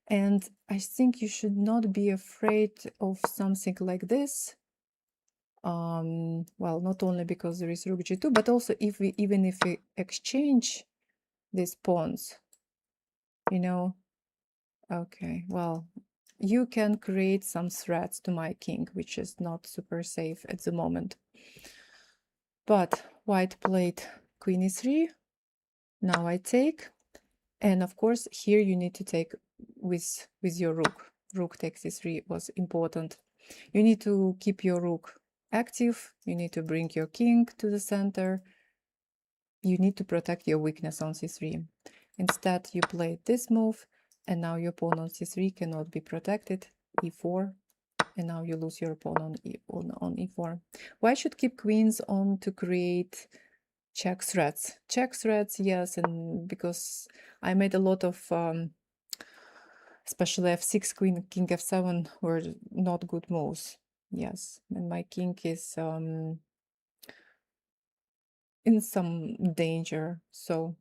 And I think you should not be afraid of something like this. Well, not only because there is rook g2, but also even if we exchange these pawns, you know. Okay, well, you can create some threats to my king, which is not super safe at the moment. But white played queen e3. Now I take, and of course here you need to take with your rook. Rook takes e3 was important. You need to keep your rook active. You need to bring your king to the center. You need to protect your weakness on c3. Instead, you played this move, and now your pawn on c3 cannot be protected. e4, and now you lose your pawn on e4. Why should keep queens on to create check threats? Check threats, yes, and because I made a lot of especially f6, queen, king f7 were not good moves. Yes, and my king is in some danger. So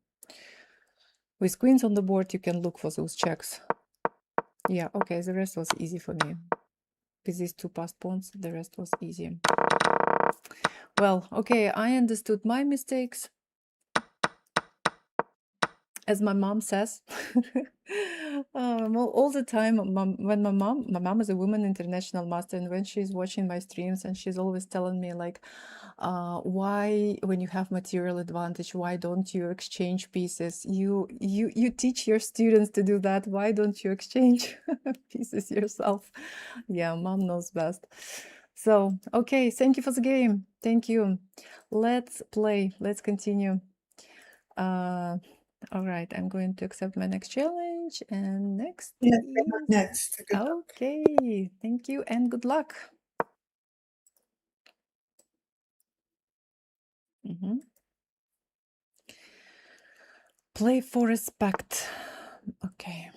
with queens on the board, you can look for those checks. Yeah, okay, the rest was easy for me. With these two passed pawns, the rest was easy. Well, okay, I understood my mistakes. As my mom says, all the time, when my mom is a woman international master, and when she's watching my streams, and she's always telling me like, why, when you have material advantage, why don't you exchange pieces? You teach your students to do that. Why don't you exchange pieces yourself? Yeah, mom knows best. So, okay, thank you for the game. Thank you. Let's play. Let's continue. All right, I'm going to accept my next challenge, and next Yeah, is... next. Good luck. Okay, thank you and good luck. Play for respect. Okay.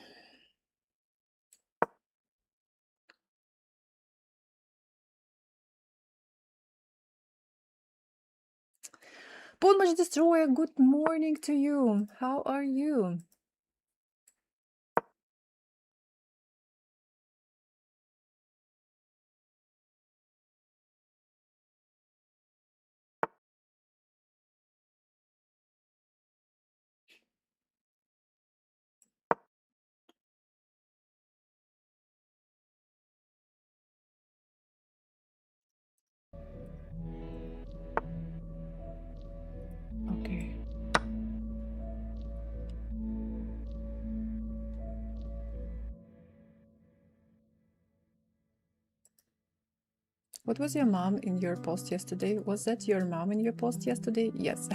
Pawn Match Destroyer, good morning to you. How are you? Okay. What was your mom in your post yesterday? Was that your mom in your post yesterday? Yes.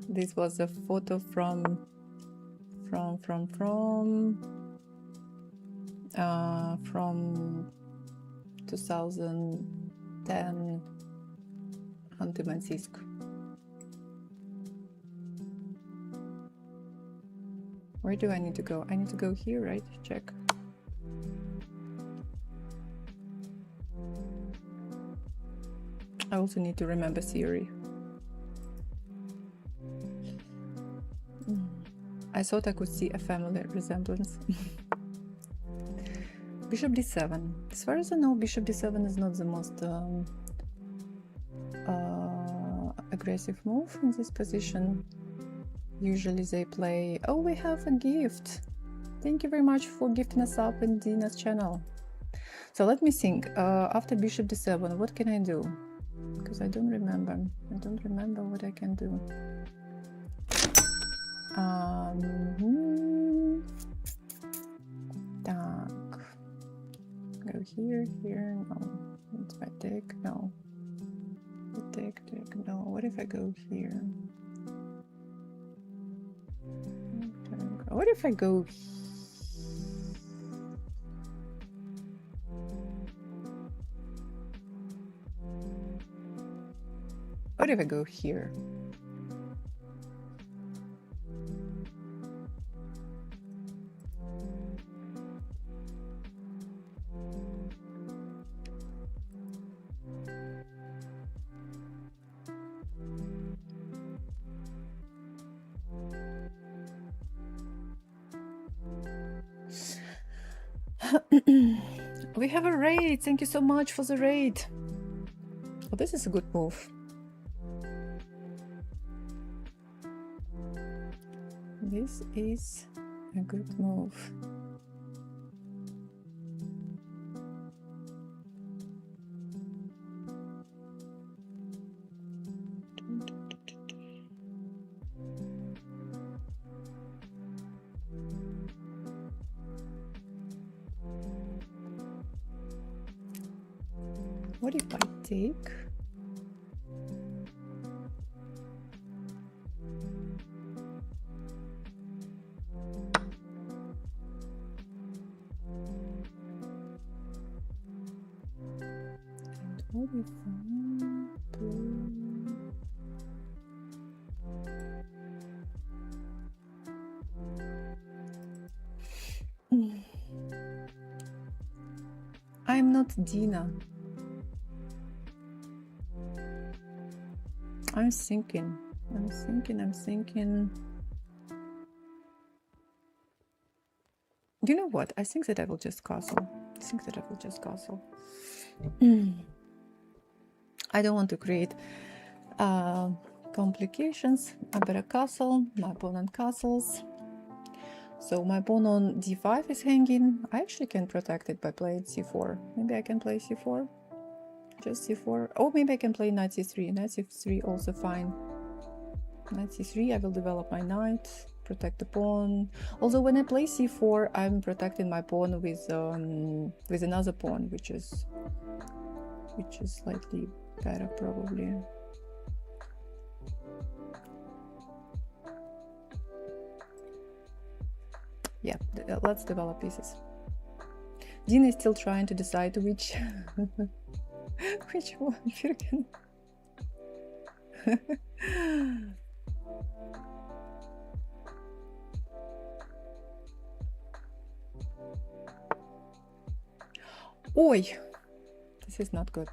This was a photo from 2010 Ханты-Мансийск. Where do I need to go? I need to go here, right? Check. I also need to remember theory. I thought I could see a family resemblance. Bishop d7. As far as I know, bishop d7 is not the most aggressive move in this position. Usually they play... Oh, we have a gift. Thank you very much for gifting us up in Dina's channel. So let me think. After bishop d7, what can I do? Because I don't remember. I don't remember what I can do. Так. Go here, no. It's my deck, no. The deck, no. What if I go here? What if I go here? What if I go here? We have a raid. Thank you so much for the raid. Oh, this is a good move. This is a good move. What if I take? And what if I play? I'm not Dina. I'm thinking. You know what? I think that I will just castle. I don't want to create complications. I better castle. My opponent castles. So my pawn on d5 is hanging. I actually can protect it by playing c4. Maybe I can play c4. Just c4. Oh, maybe I can play knight c3. Knight c3 also fine. Knight c3, I will develop my knight, protect the pawn. Although when I play c4, I'm protecting my pawn with another pawn, which is slightly better probably. Yeah, let's develop pieces. Dina is still trying to decide which which one Firkin. Oi, this is not good.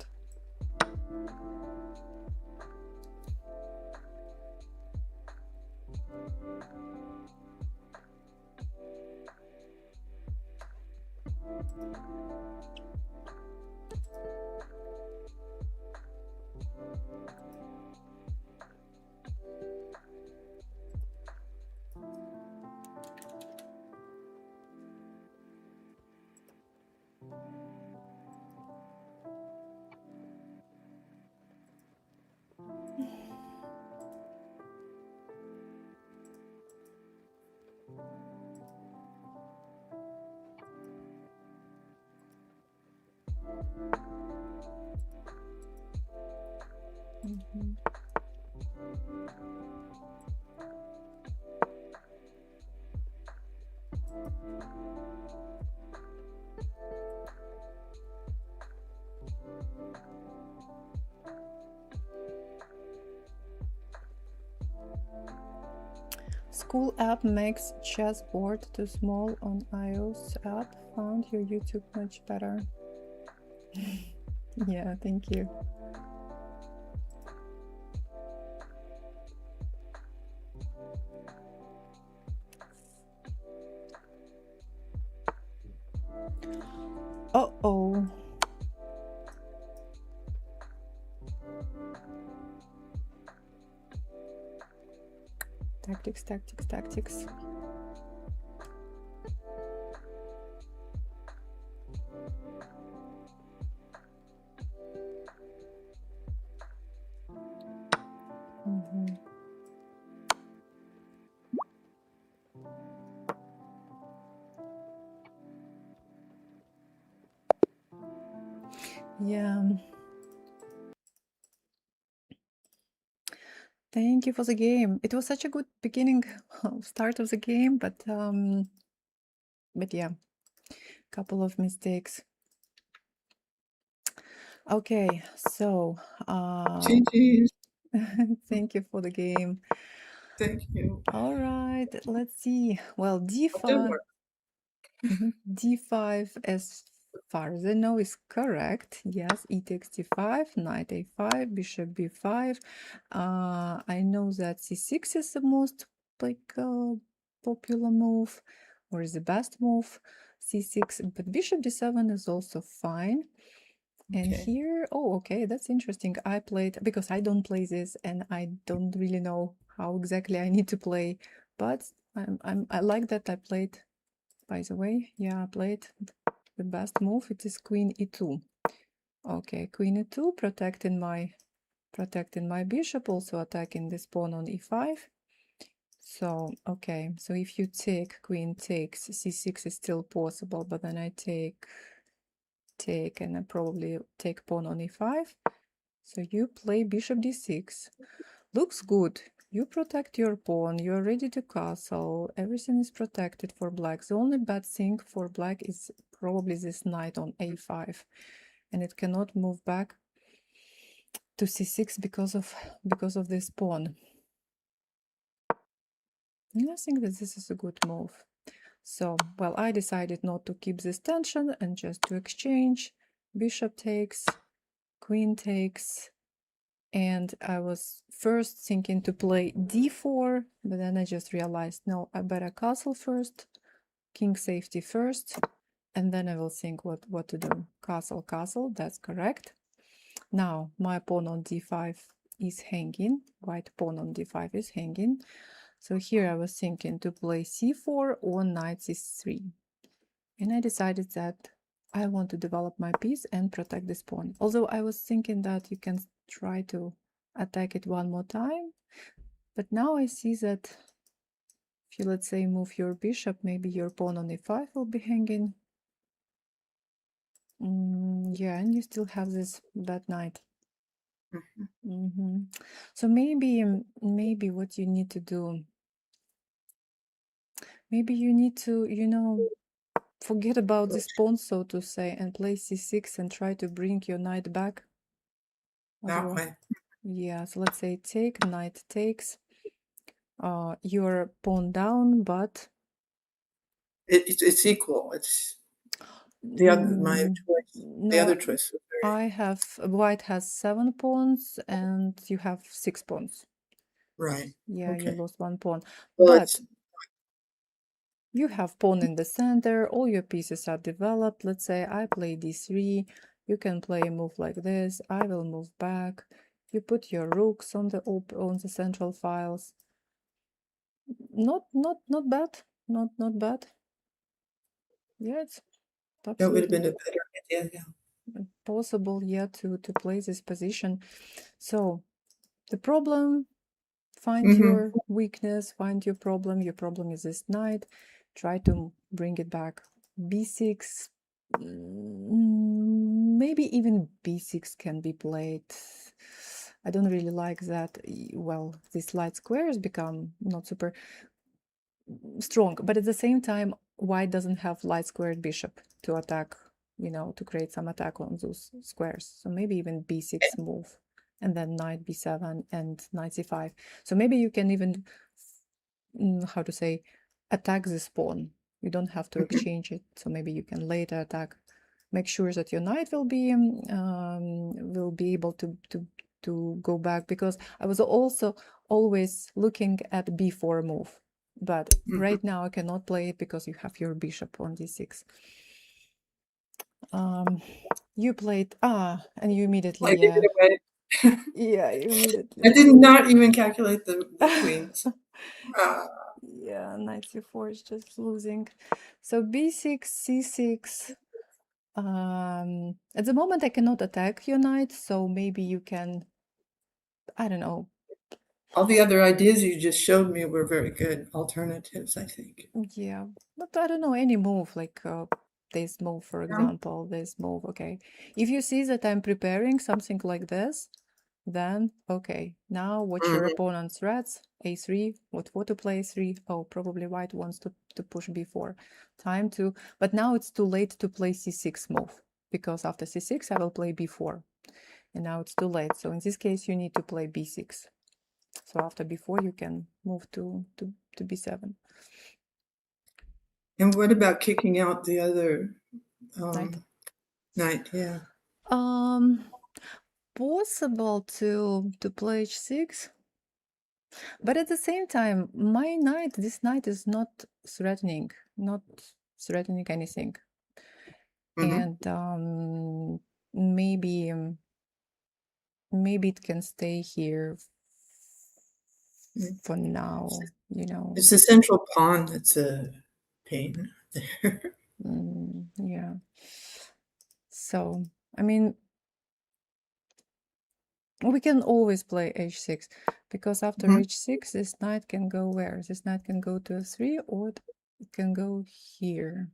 School app makes chessboard too small on iOS app. Found your YouTube much better. Yeah, thank you. Uh-oh. Tactics, tactics, tactics. Yeah. Thank you for the game. It was such a good beginning, start of the game, but yeah, couple of mistakes. Okay, so GG's. thank you for the game. Thank you. All right, let's see. Well, d5. Whatever. d5 as far as I know is correct. Yes, e takes d5, knight a5, bishop b5. I know that c6 is the most popular move, or is the best move. c6, but bishop d7 is also fine. And Okay. here, oh, okay, that's interesting. I played, because I don't play this and I don't really know how exactly I need to play, but I like that I played. By the way, yeah, I played the best move. It is queen e2. Okay, queen e2, protecting my bishop, also attacking this pawn on e5. So, okay, so if you take, queen takes, c6 is still possible, but then I take take, and I probably take pawn on e5. So you play bishop d6. Looks good. You protect your pawn, you're ready to castle, everything is protected for black. The only bad thing for black is probably this knight on a5, and it cannot move back to c6 because of this pawn. And I think that this is a good move. So, well, I decided not to keep this tension and just to exchange. Bishop takes, queen takes, and I was first thinking to play d4, but then I just realized, no, I better castle first, king safety first, and then I will think what to do. Castle, castle, that's correct. Now, my pawn on d5 is hanging, white pawn on d5 is hanging. So here I was thinking to play c4 or knight c3. And I decided that I want to develop my piece and protect this pawn. Although I was thinking that you can try to attack it one more time. But now I see that if you, let's say, move your bishop, maybe your pawn on e5 will be hanging. Yeah, and you still have that knight. So maybe what you need to do, maybe you need to, forget about this pawn, so to say, and play c6 and try to bring your knight back. That way. Yeah, so let's say take, knight takes, your pawn down, but It's equal. It's the other my choice. The other choice was very white has 7 pawns and you have 6 pawns. right. Yeah, Okay. you lost 1 pawn. Well, But you have pawn in the center, all your pieces are developed. Let's say I play d3, you can play a move like this, I will move back. You put your rooks on the central files. Not bad. Not bad. Yeah, it's that would have been absolutely a better idea. Yeah. possible, yeah, to play this position. So the problem, find your weakness, find your problem. Your problem is this knight. Try to bring it back. b6, maybe even b6 can be played. I don't really like that. Well, these light squares become not super strong, but at the same time, white doesn't have light squared bishop to attack, to create some attack on those squares. So maybe even b6 move, and then knight b7 and knight c5. So maybe you can even, how to say, attack this pawn. You don't have to exchange it. So maybe you can later attack. Make sure that your knight will be able to go back, because I was also always looking at b4 move. But right now I cannot play it because you have your bishop on d6. You played, and you immediately, I gave it away. Yeah, you immediately. I did not even calculate the queens. Yeah, knight c4 is just losing. So b6, c6. At the moment I cannot attack your knight, so maybe you can, I don't know. All the other ideas you just showed me were very good alternatives, I think. Yeah, but I don't know, any move, like this move, for example, this move, okay. If you see that I'm preparing something like this, then, okay, now watch your opponent's threats, a3, what to play a3? Oh, probably white wants to push b4. Time to, but now it's too late to play c6 move, because after c6 I will play b4. And now it's too late. So in this case, you need to play b6. So after b4, you can move to b7. And what about kicking out the other knight? Yeah. Possible to play h6, but at the same time, my knight, this knight is not threatening anything. And maybe it can stay here for now, It's the central pawn that's a pain there. Yeah. So, I mean, we can always play h6, because after h6, this knight can go where? This knight can go to f3, or it can go here.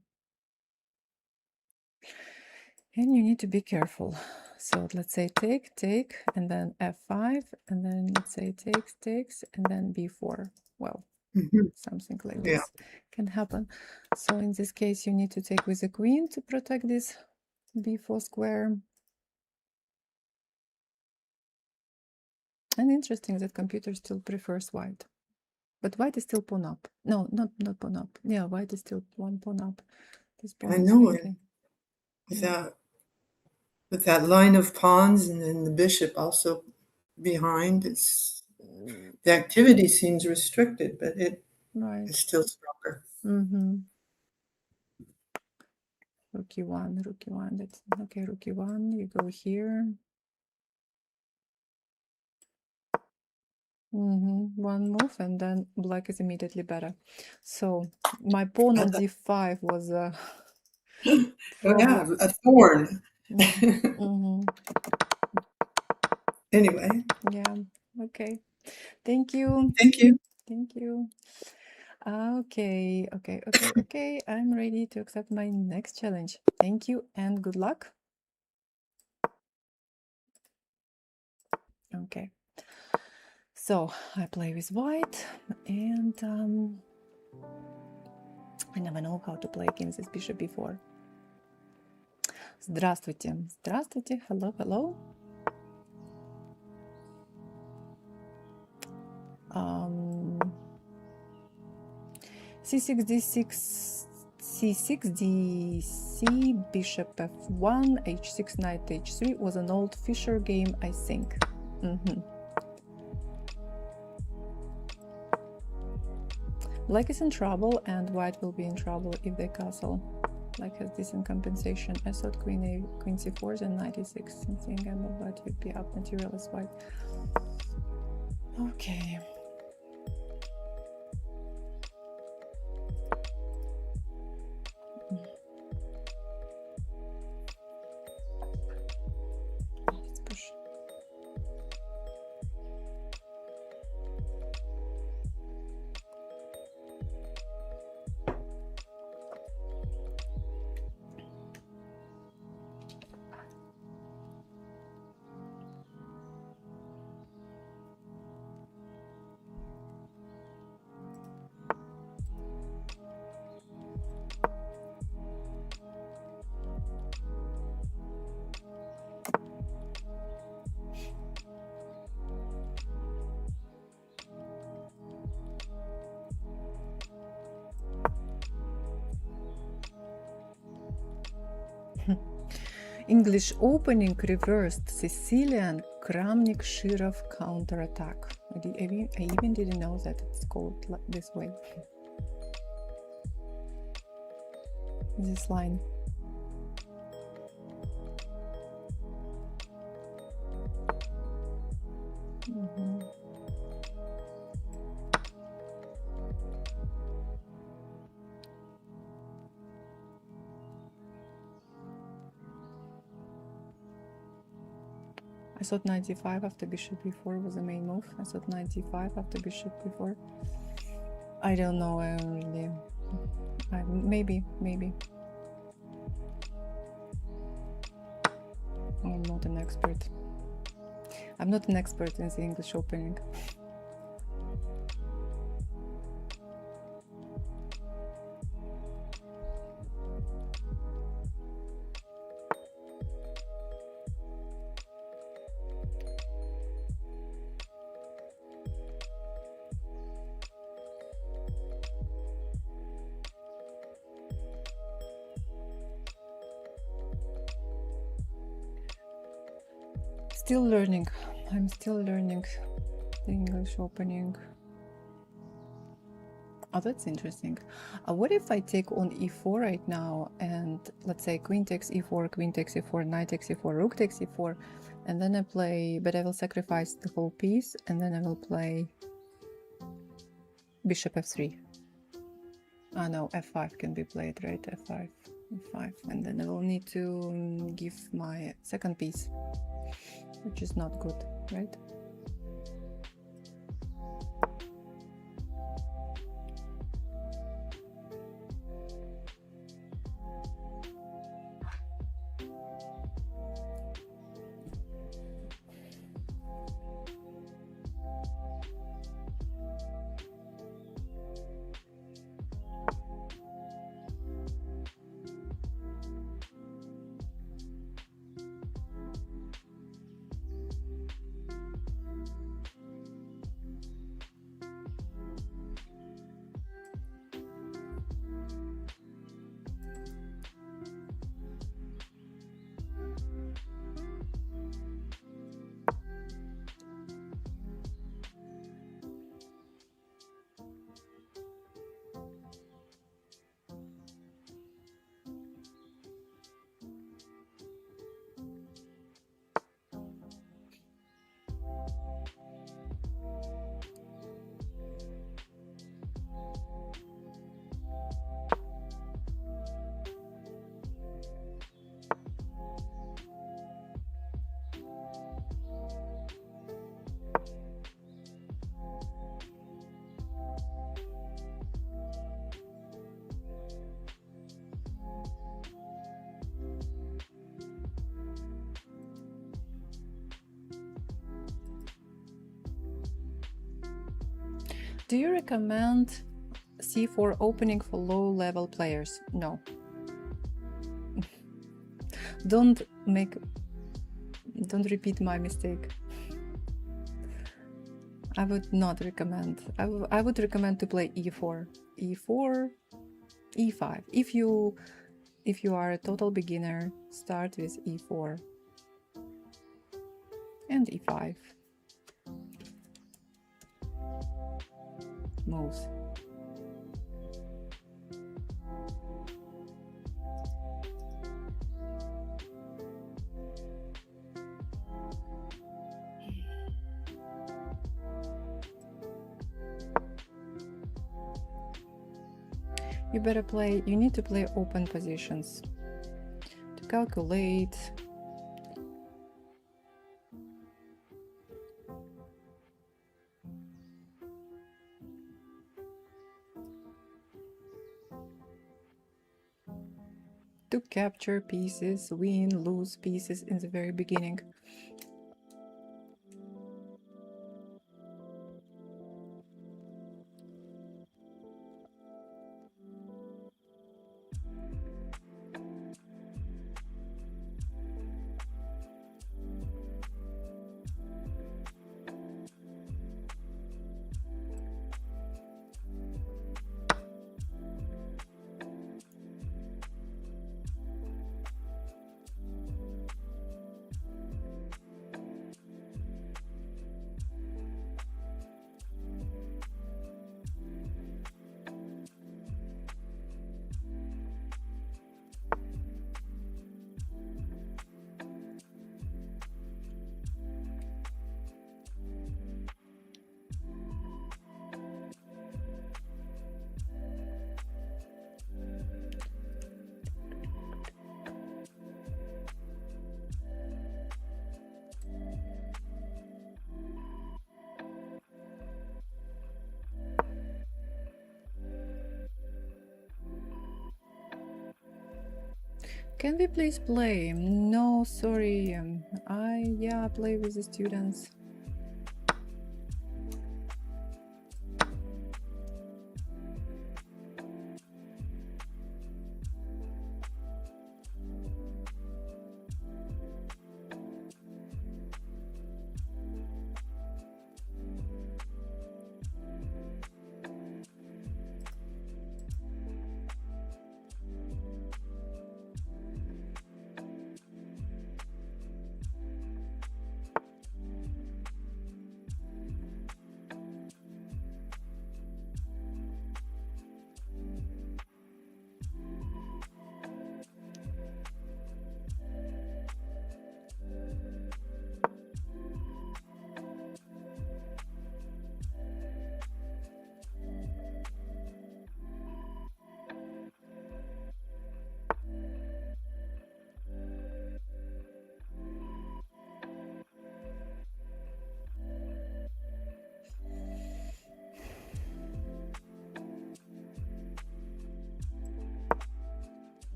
And you need to be careful. So let's say take, and then f5, and then let's say takes, and then b4. Well, something like this can happen. So in this case, you need to take with the queen to protect this b4 square. And interesting that computer still prefers white. But white is still pawn up. No, not pawn up. Yeah, white is still one pawn up. This pawn I is know really... it. With that line of pawns and then the bishop also behind, the activity seems restricted, but it is still stronger. Rook e1. That's okay. Rook e1. You go here. One move, and then black is immediately better. So my pawn on d5 was a thorn. Anyway. Yeah. Okay. Thank you. Thank you. Thank you. Okay. I'm ready to accept my next challenge. Thank you and good luck. Okay. So I play with white, and I never know how to play against this bishop before. Здравствуйте. Здравствуйте. Hello, hello. C6, D6, C6, DC, bishop F1, H6, knight H3 was an old Fischer game, I think. Black is in trouble, and white will be in trouble if they castle. Black has decent compensation. I thought queen A, queen C4 and knight E6. Something gamble, but would be up material as white. Okay. Let's push. English opening reversed Sicilian Kramnik Shirov counterattack. I even didn't know that it's called this way. This line. I thought knight d5 after bishop b4 was the main move. I thought knight d5 after bishop b4. I don't know. I really... maybe. I'm not an expert. I'm not an expert in the English opening. Still learning. I'm still learning the English opening. Oh, that's interesting. What if I take on e4 right now, and let's say queen takes e4, knight takes e4, rook takes e4, and then I play, but I will sacrifice the whole piece, and then I will play bishop f3. Ah, no, f5 can be played, right? f5, and then I will need to give my second piece, which is not good, right? Do you recommend c4 opening for low-level players? No. Don't repeat my mistake. I would not recommend. I would recommend to play e4, e5. If you are a total beginner, start with e4 and e5 moves. You need to play open positions to calculate. To capture pieces, win, lose pieces in the very beginning. Can we please play? No, sorry. I play with the students.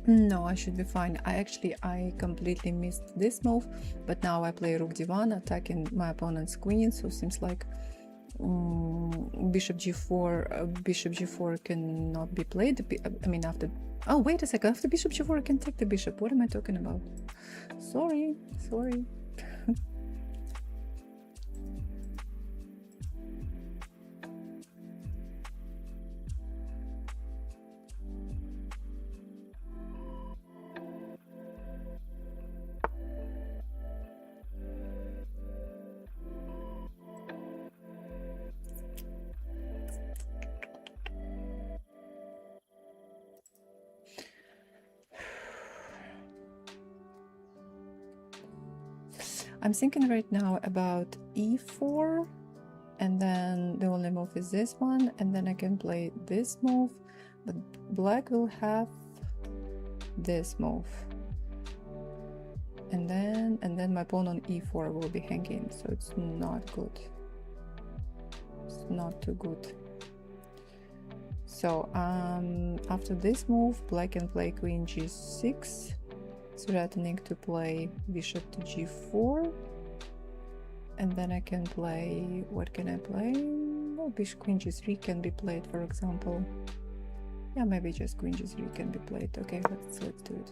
No, I should be fine. I completely missed this move, but now I play Rook d1, attacking my opponent's queen, so seems like bishop g4 cannot be played. I mean, after... Oh, wait a second. After bishop g4, I can take the bishop. What am I talking about? Sorry. I'm thinking right now about e4, and then the only move is this one, and then I can play this move, but black will have this move, and then my pawn on e4 will be hanging, so it's not good. It's not too good. So after this move, black can play queen g6, threatening to play bishop to g4, And then I can play, what can I play? Well, bishop queen g3 can be played, for example. Yeah, maybe just queen g3 can be played. Okay, let's do it.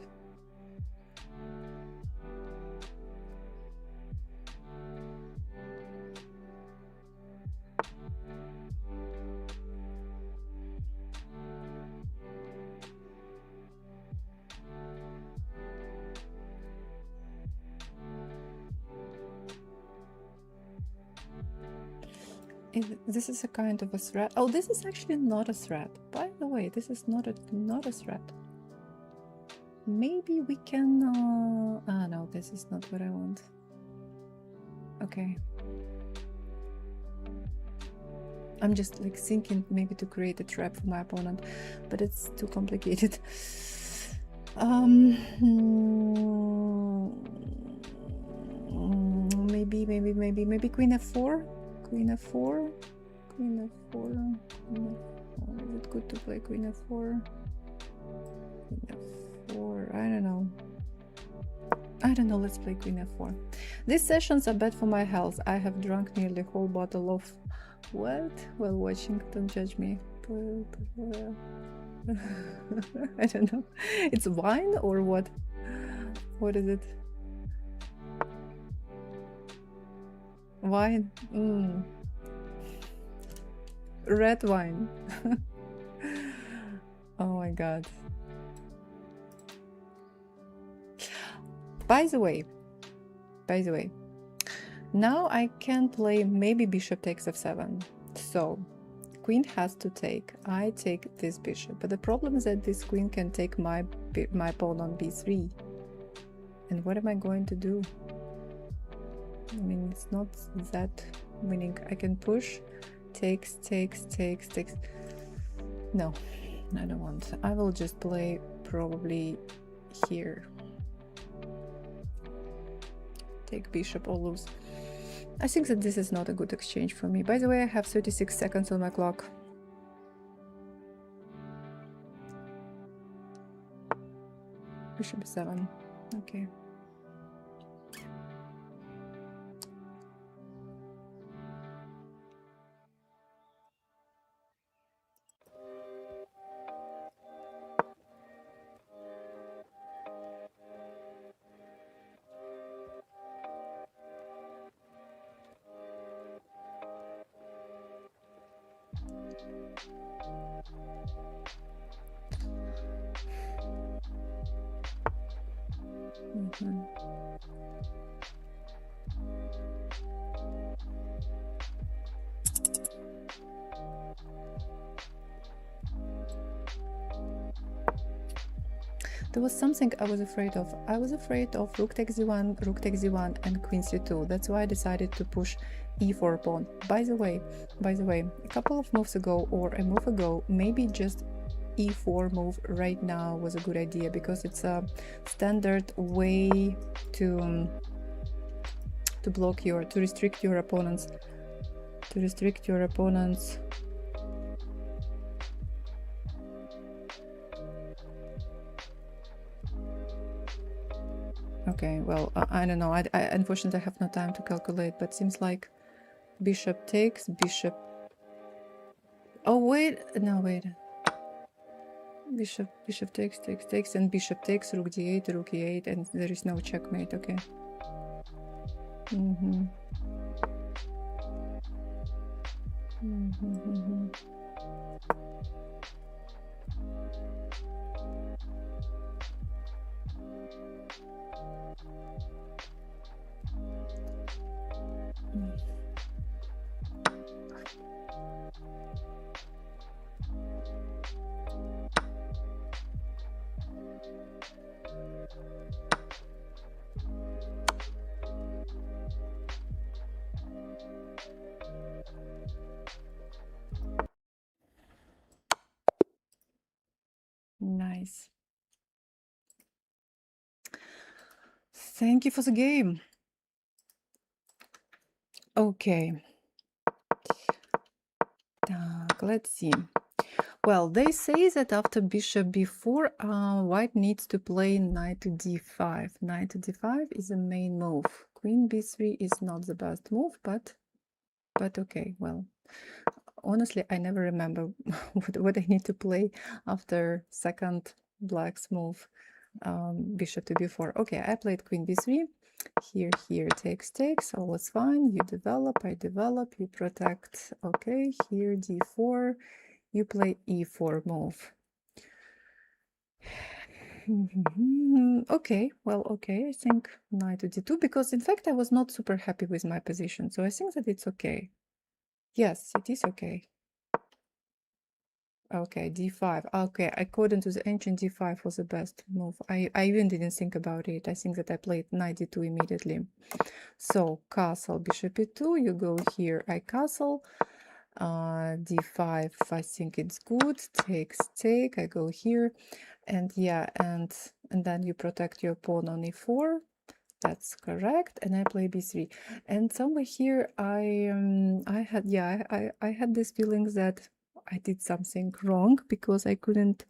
This is a kind of a threat. Oh, this is actually not a threat. By the way, this is not a threat. Maybe we can. No, this is not what I want. Okay. I'm just like thinking maybe to create a trap for my opponent, but it's too complicated. Maybe queen f4. Queen f4. Queen f4. Is it good to play queen f4? Queen f4. I don't know. Let's play queen f4. These sessions are bad for my health. I have drunk nearly a whole bottle of what while watching. Don't judge me. I don't know. It's wine or what? What is it? Wine. Red wine. Oh my god. By the way, now I can play maybe bishop takes f7. So queen has to take. I take this bishop, but the problem is that this queen can take my pawn on b3. And what am I going to do? I mean, it's not that winning. I can push, takes. No, I don't want. I will just play probably here. Take bishop or lose. I think that this is not a good exchange for me. By the way, I have 36 seconds on my clock. Bishop 7. Okay. There was something I was afraid of. I was afraid of rook takes z1, rook takes z1, and queen c2. That's why I decided to push e4 pawn. By the way, a couple of moves ago or a move ago, maybe just e4 move right now was a good idea, because it's a standard way to block to restrict your opponents. Okay, well, I don't know. I unfortunately have no time to calculate, but seems like bishop takes, bishop. Oh wait, no wait. Bishop takes, and bishop takes, rook d8, rook e8, and there is no checkmate. Okay. Nice. Thank you for the game. Okay. Let's see. Well, they say that after bishop b4, white needs to play knight to d5. Knight to d5 is the main move. queen b3 is not the best move, but okay. Well, honestly, I never remember what I need to play after second black's move, bishop to b4. Okay, I played queen b3. Here takes, all is fine. You develop, I develop, you protect. Okay, here d4, you play e4 move. Okay, well, okay, I think knight to d2, because in fact I was not super happy with my position, so I think that it's okay. Yes, it is okay. Okay, d5. Okay, according to the ancient, d5 was the best move. I even didn't think about it. I think that I played knight d2 immediately. So castle, bishop e2, you go here, I castle. d5, I think it's good. Takes, take, I go here. And yeah, and then you protect your pawn on e4. That's correct. And I play b3. And somewhere here I had this feeling that I did something wrong, because I couldn't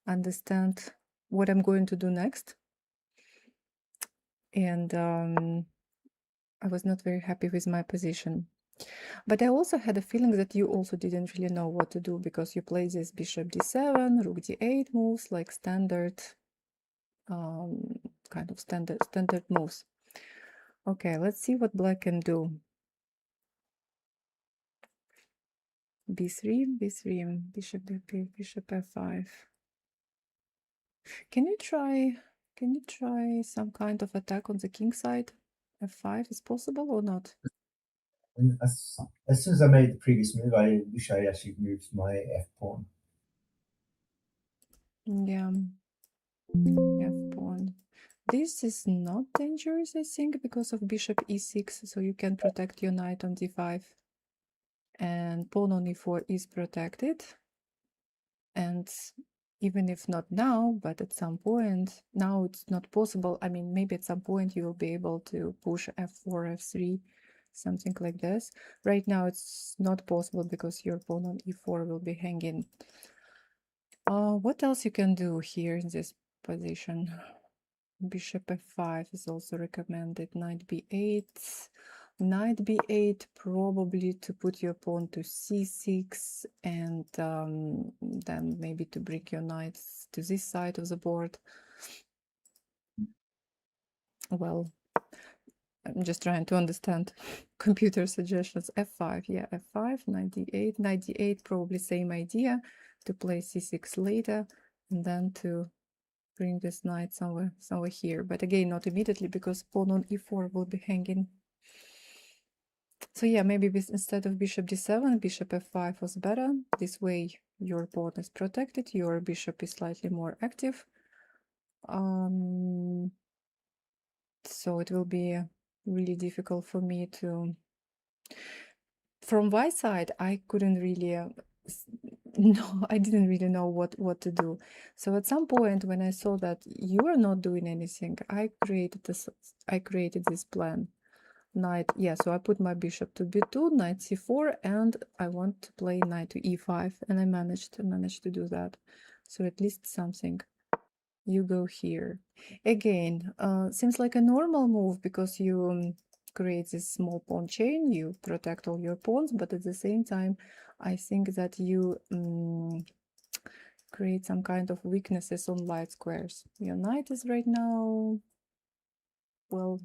understand what I'm going to do next. And I was not very happy with my position. But I also had a feeling that you also didn't really know what to do, because you play this bishop d7, rook d8 moves, like standard kind of standard moves. Okay, let's see what black can do. b3, bishop d8, bishop f5. Can you try some kind of attack on the king side? f5 is possible or not? And as soon as I made the previous move, I wish I actually moved my f pawn. Yeah, f pawn. This is not dangerous, I think, because of bishop e6, so you can protect your knight on d5. And pawn on e4 is protected. And even if not now, but at some point, now it's not possible. I mean, maybe at some point you will be able to push f4, f3, something like this. Right now it's not possible because your pawn on e4 will be hanging. What else you can do here in this position? Bishop f5 is also recommended. Knight b8. Knight b8, probably to put your pawn to c6, and then maybe to bring your knights to this side of the board. Well, I'm just trying to understand computer suggestions. f5, yeah, f5, knight d8. Knight d8, probably same idea, to play c6 later, and then to bring this knight somewhere here. But again, not immediately, because pawn on e4 will be hanging. So yeah, maybe instead of bishop d7, bishop f5 was better. This way your pawn is protected, your bishop is slightly more active. So it will be really difficult for me to... From my side, I couldn't really... No, I didn't really know what to do. So at some point, when I saw that you are not doing anything, I created this plan. Knight, yeah, so I put my bishop to b2, knight c4, and I want to play knight to e5, and I managed to do that. So at least something. You go here. Again, seems like a normal move, because you create this small pawn chain, you protect all your pawns, but at the same time, I think that you create some kind of weaknesses on light squares. Your knight is right now, well,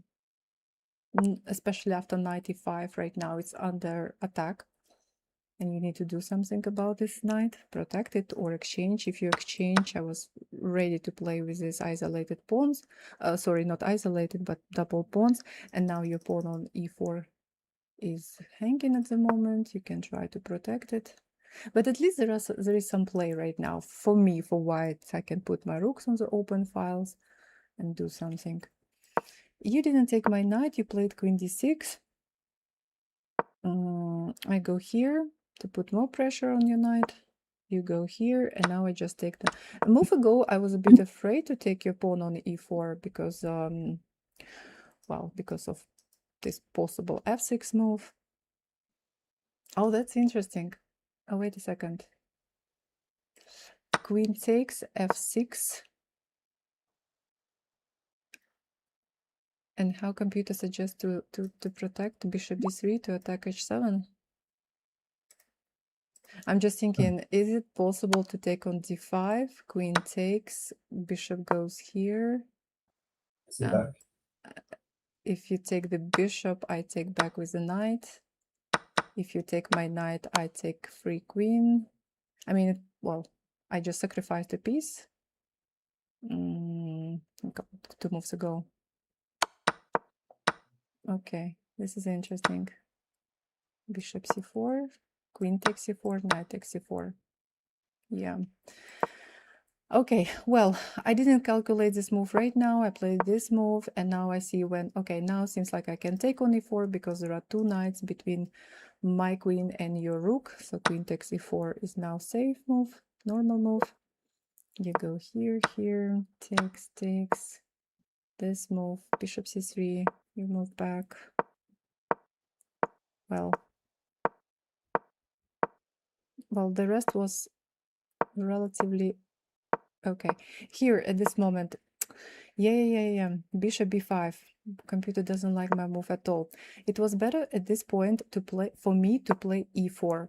especially after knight e5, right now it's under attack, and you need to do something about this knight, protect it or exchange. If you exchange, I was ready to play with these isolated pawns, sorry, not isolated, but double pawns, and now your pawn on e4 is hanging at the moment. You can try to protect it, but at least there is some play right now for me, for white. I can put my rooks on the open files and do something. You didn't take my knight, you played queen d6. I go here to put more pressure on your knight. You go here, and now I just take the... A move ago, I was a bit afraid to take your pawn on e4 because, well, because of this possible f6 move. Oh, that's interesting. Oh, wait a second. Queen takes f6. And how computer suggests to protect bishop d3 to attack h7? I'm just thinking, is it possible to take on d5? Queen takes, bishop goes here. Sit back. If you take the bishop, I take back with the knight. If you take my knight, I take free queen. I mean, well, I just sacrificed a piece. 2 moves ago. Okay, this is interesting. Bishop c4, queen takes c4, knight takes c4. Yeah. Okay, well, I didn't calculate this move right now. I played this move, and now I see when, okay, now seems like I can take on e4 because there are 2 knights between my queen and your rook. So queen takes e4 is now safe move, normal move. You go here, here, takes, this move, bishop c3, you move back. Well, the rest was relatively okay. Here at this moment, yeah. Bishop b5. Computer doesn't like my move at all. It was better at this point to play for me to play e4.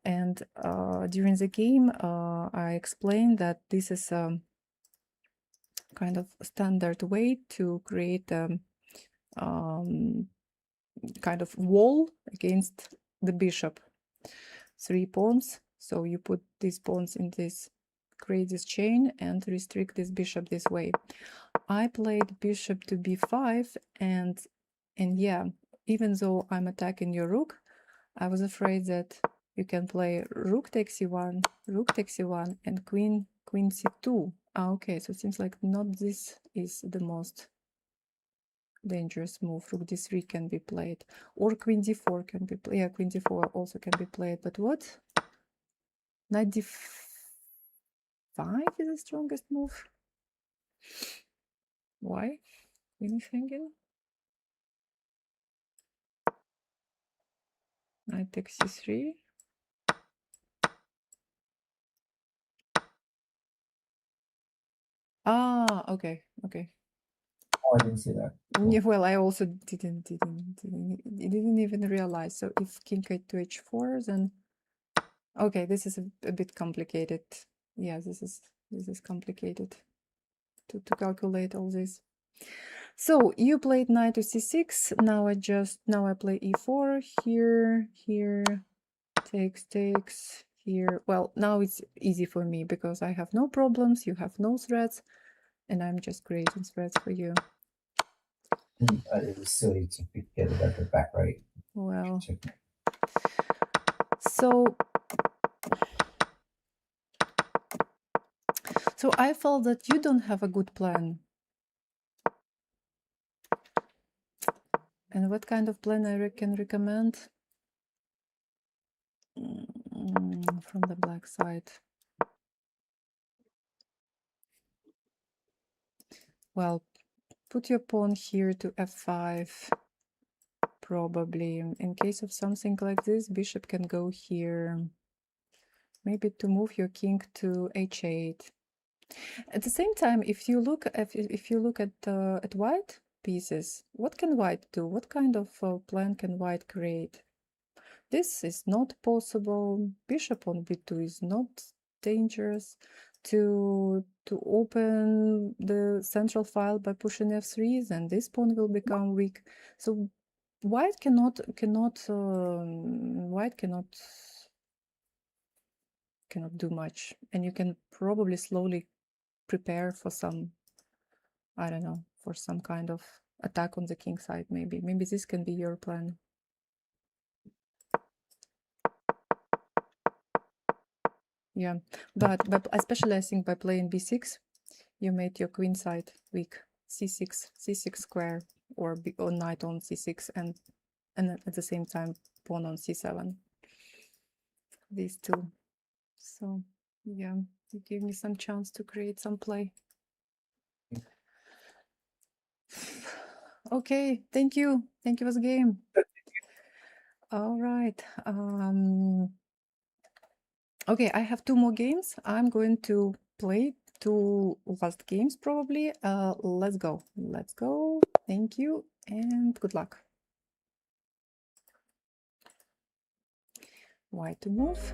And during the game, I explained that this is a kind of standard way to create a kind of wall against the bishop. 3 pawns. So you put these pawns in this, create this chain and restrict this bishop this way. I played bishop to b5, and yeah, even though I'm attacking your rook, I was afraid that you can play rook takes c1, and queen c2. Okay, so it seems like not this is the most dangerous move. Rook d3 can be played, or queen d4 can be played. Yeah, queen d4 also can be played, but what? Knight d5 is the strongest move. Why? Queen thinking? Knight takes c3. Ah, okay. Oh, I didn't see that. Yeah, well, I also didn't even realize. So if king knight to h4, then okay, this is a bit complicated. Yeah, this is complicated to calculate all this. So you played knight to c6. Now I play e4 here, takes here. Well, now it's easy for me because I have no problems. You have no threats, and I'm just creating threats for you. It was silly to forget about the back right. Well, so I felt that you don't have a good plan. And what kind of plan I can recommend from the black side? Well, put your pawn here to f5. Probably. In case of something like this, bishop can go here. Maybe to move your king to h8. At the same time, if you look at white pieces, what can white do? What kind of plan can white create? This is not possible. Bishop on b2 is not dangerous. To open the central file by pushing f3, then this pawn will become weak. So white cannot do much, and you can probably slowly prepare for some, I don't know, for some kind of attack on the king side. Maybe this can be your plan. Yeah, but especially I think by playing b6, you made your queen side weak. c6 square, or knight on c6, and at the same time pawn on c7. These two. So yeah, you give me some chance to create some play. Okay, thank you for the game. All right. Okay, I have 2 more games. I'm going to play 2 last games probably. Let's go. Let's go. Thank you and good luck. White to move.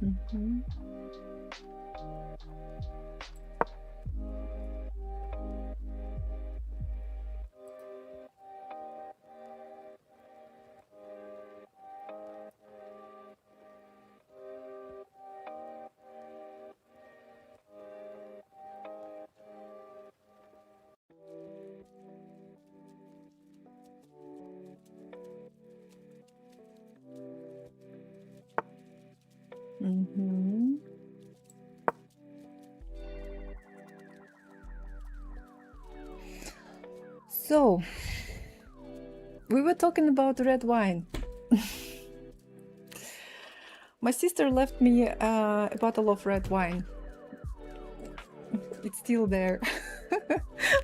Mhm. Mhm. So, we were talking about red wine. My sister left me a bottle of red wine. It's still there,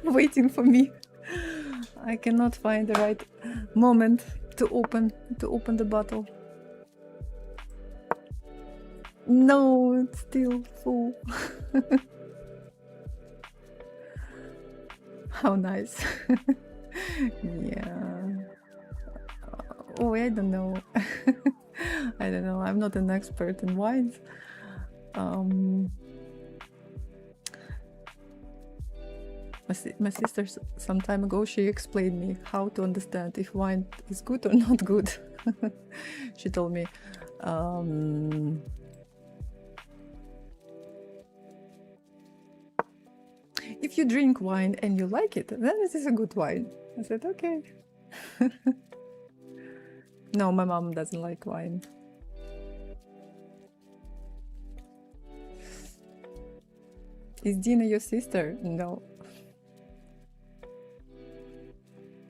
waiting for me. I cannot find the right moment to open the bottle. No, it's still full. How nice. Yeah. Oh, I don't know. I don't know. I'm not an expert in wines. My sister, some time ago, she explained me how to understand if wine is good or not good. She told me, if you drink wine and you like it, then it is a good wine. I said, okay. No, my mom doesn't like wine. Is Dina your sister? No.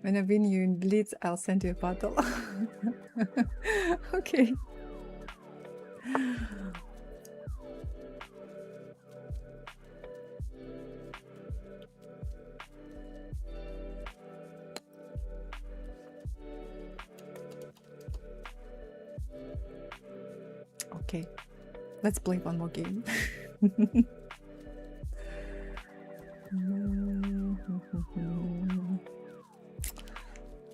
When I win you in Blitz, I'll send you a bottle. Okay. Okay, let's play one more game.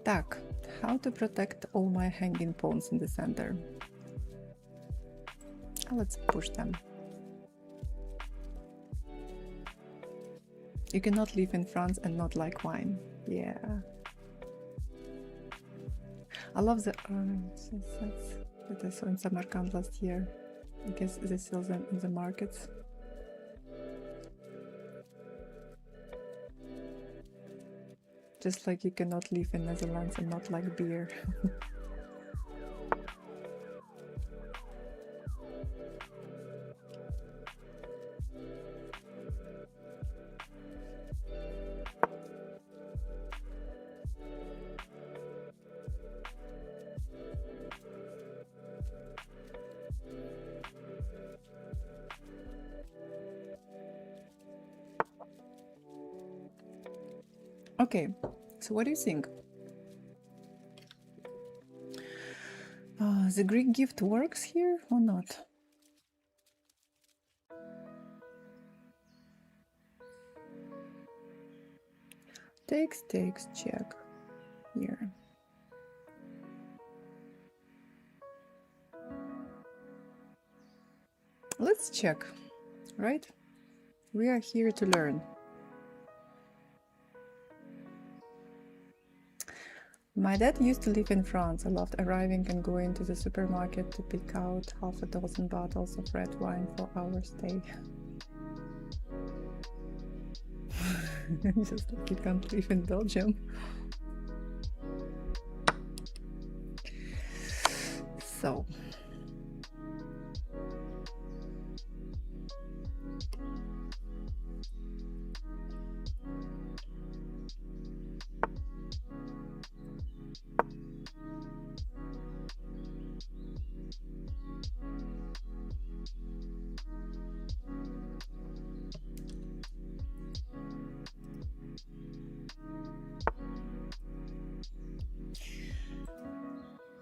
Так, how to protect all my hanging pawns in the center? Let's push them. You cannot live in France and not like wine. Yeah. I love the RCS that I saw in Samarkand last year. I guess they sell them in the markets. Just like you cannot live in Netherlands and not like beer. Okay, so what do you think? The Greek gift works here or not? Takes, check here. Let's check, right? We are here to learn. My dad used to live in France. I loved arriving and going to the supermarket to pick out half a dozen bottles of red wine for our stay. Just like you can't live in Belgium. So.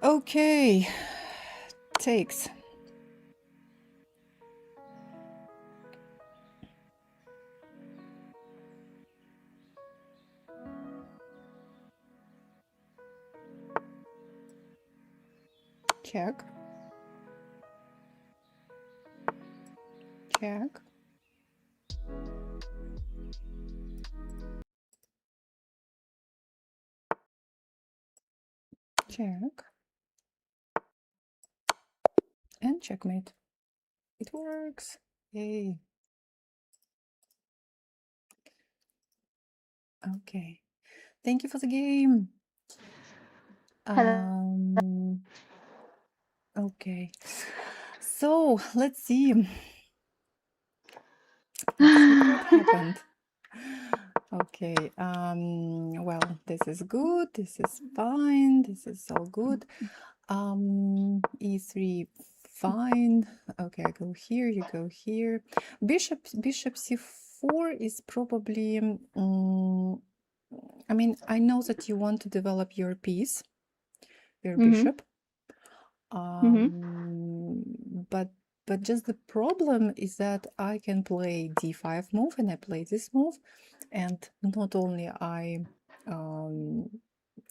Okay, takes. Check. Check. Check. And checkmate. It works. Yay. Okay. Thank you for the game. Okay. So let's see. Let's see what happened. Okay. Well, this is good. This is fine. This is all good. E3 fine. Okay, I go here, you go here. Bishop c4 is probably I mean, I know that you want to develop your piece, your bishop. But just the problem is that I can play d5 move and I play this move, and not only I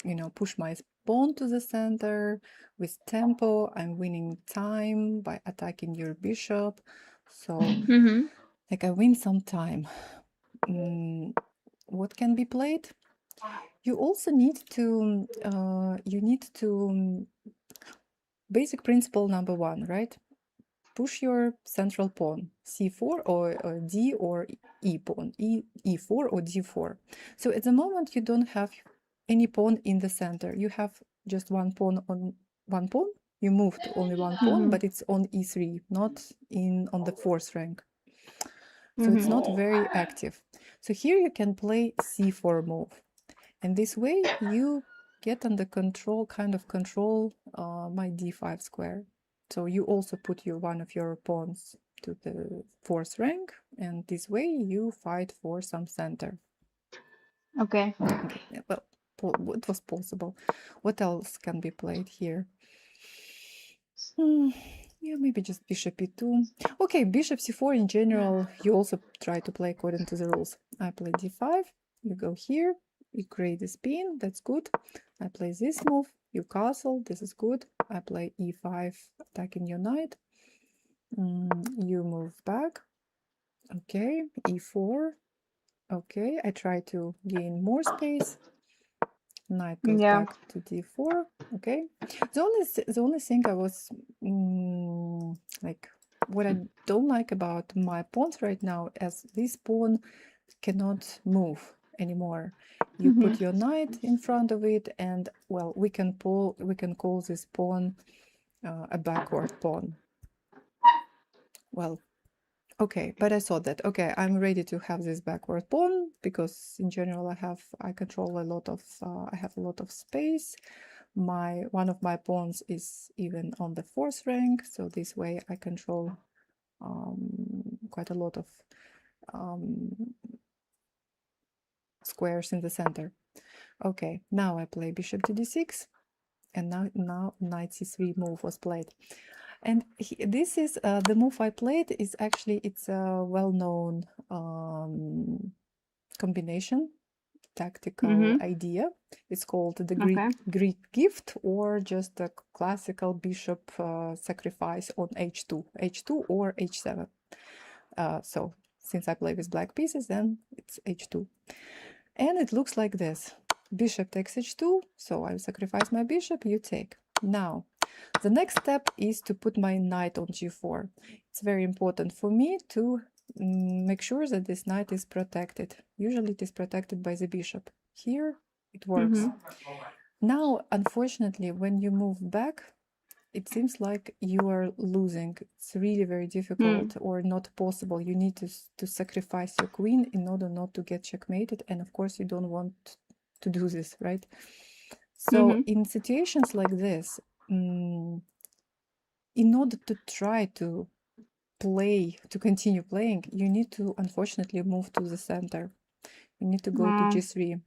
you know, push my pawn to the center with tempo, I'm winning time by attacking your bishop, so like I win some time. What can be played? You also need to basic principle number one, right? Push your central pawn, c4 or d or e pawn, e4 or d4. So at the moment you don't have any pawn in the center. You have just one pawn on one pawn. You moved only one pawn, but it's on e3, not on the fourth rank. So it's not very active. So here you can play c4 move, and this way you get under control, kind of control my d5 square. So you also put one of your pawns to the fourth rank, and this way you fight for some center. Okay. Well, it was possible. What else can be played here? Yeah, maybe just bishop e2. Okay, bishop c4 in general, you also try to play according to the rules. I play d5, you go here, you create the spin, that's good. I play this move, you castle, this is good. I play e5, attacking your knight. You move back. Okay, e4. Okay, I try to gain more space. Knight goes back to d4. Okay, the only thing I was like, what I don't like about my pawns right now, as this pawn cannot move anymore. You put your knight in front of it, and well, we can call this pawn a backward pawn. Well, okay, but I thought that, okay, I'm ready to have this backward pawn, because in general I control a lot of I have a lot of space. One of my pawns is even on the fourth rank, so this way I control quite a lot of squares in the center. Okay, now I play bishop to d6, and now knight c3 move was played. And this is the move I played is actually, it's a well-known combination, tactical idea. It's called the Greek gift, or just a classical bishop sacrifice on h2 or h7. So since I play with black pieces, then it's h2. And it looks like this. bishop takes h2, so I sacrifice my bishop, you take. Now, the next step is to put my knight on g4. It's very important for me to make sure that this knight is protected. Usually it is protected by the bishop. Here it works. Now, unfortunately, when you move back, it seems like you are losing. It's really very difficult or not possible. You need to sacrifice your queen in order not to get checkmated. And of course, you don't want to do this, right? So in situations like this, in order to try to continue playing, you need to unfortunately move to the center. You need to go to g3.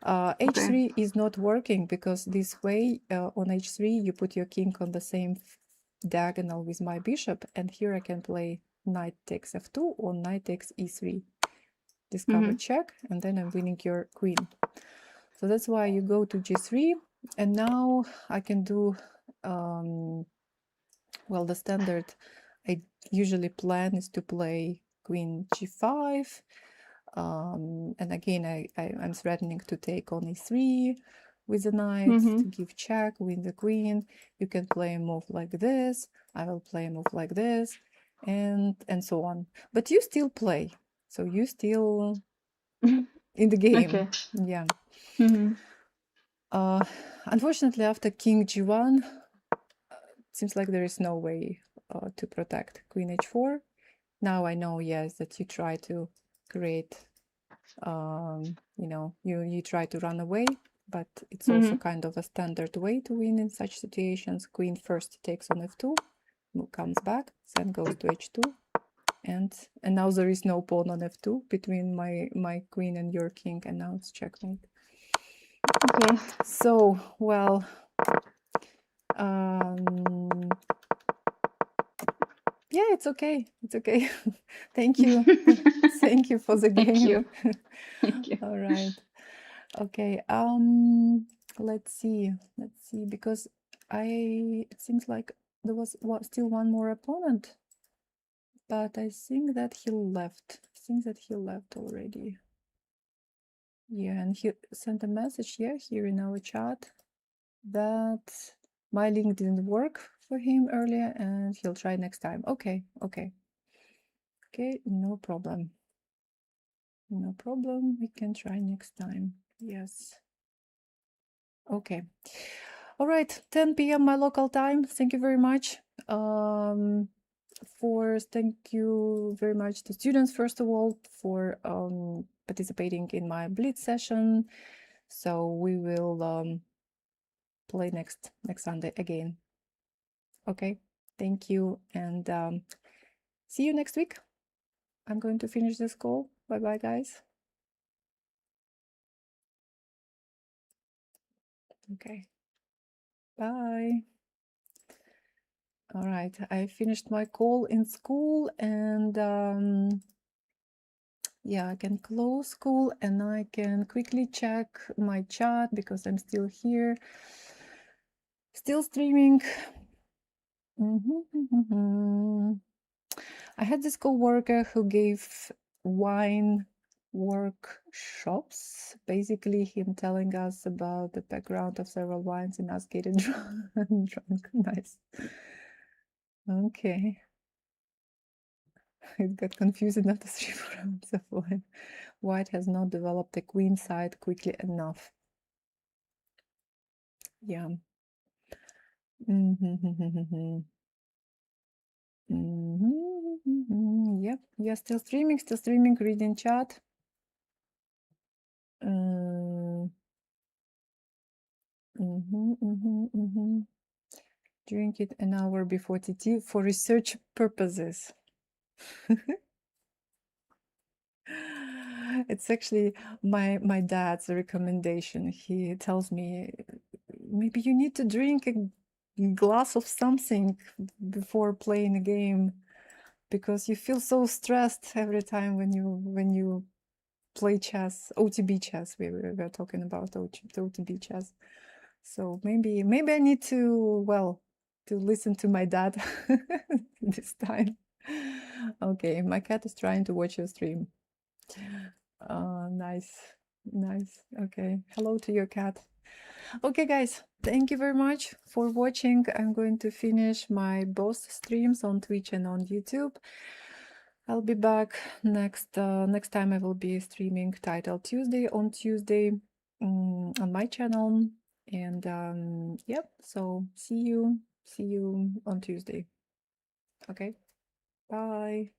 h3 is not working because this way on h3 you put your king on the same diagonal with my bishop, and here I can play knight takes f2 or knight takes e3. Discover check, and then I'm winning your queen. So that's why you go to g3, and now I can do well, the standard I usually plan is to play queen g5. And again, I'm threatening to take on e3 with the knight to give check, win the queen. You can play a move like this. I will play a move like this, and so on. But you still play, so you still in the game. Okay. Yeah. Unfortunately, after king g1, it seems like there is no way to protect queen h4. Now I know, yes, that you try to create, you know, you try to run away, but it's also kind of a standard way to win in such situations. Queen first takes on f2, comes back, then goes to h2, and now there is no pawn on f2 between my queen and your king, and now it's checkmate. Okay. So, well, yeah, it's okay. It's okay. Thank you. Thank you for the game. Thank you. Thank you. All right. Okay. Let's see, because it seems like there was still one more opponent, but I think that he left. Already. Yeah, and he sent a message here in our chat that my link didn't work for him earlier, and he'll try next time. Okay, no problem. We can try next time. Yes. Okay. All right, 10 p.m. my local time. Thank you very much. Thank you very much to students, first of all, for participating in my Blitz session. So we will play next Sunday again. Okay, thank you, and see you next week. I'm going to finish this call. Bye-bye, guys. Okay. Bye. All right, I finished my call in school, and yeah, I can close school and I can quickly check my chat because I'm still here, still streaming. I had this co-worker who gave wine workshops, basically him telling us about the background of several wines and us getting drunk. Nice. Okay. It got confusing after 3 rounds of wine. White has not developed the queen side quickly enough. Yeah. Yep. Yeah, still streaming, reading chat. Drink it an hour before TT for research purposes. It's actually my dad's recommendation. He tells me maybe you need to drink a glass of something before playing a game because you feel so stressed every time when you play chess, OTB chess. We were talking about OTB chess. So maybe I need to listen to my dad this time. Okay, my cat is trying to watch your stream. Nice. Nice. Okay. Hello to your cat. Okay, guys, thank you very much for watching. I'm going to finish my both streams on Twitch and on YouTube. I'll be back next time. I will be streaming Title Tuesday on Tuesday on my channel. And yep, so see you on Tuesday. Okay, bye.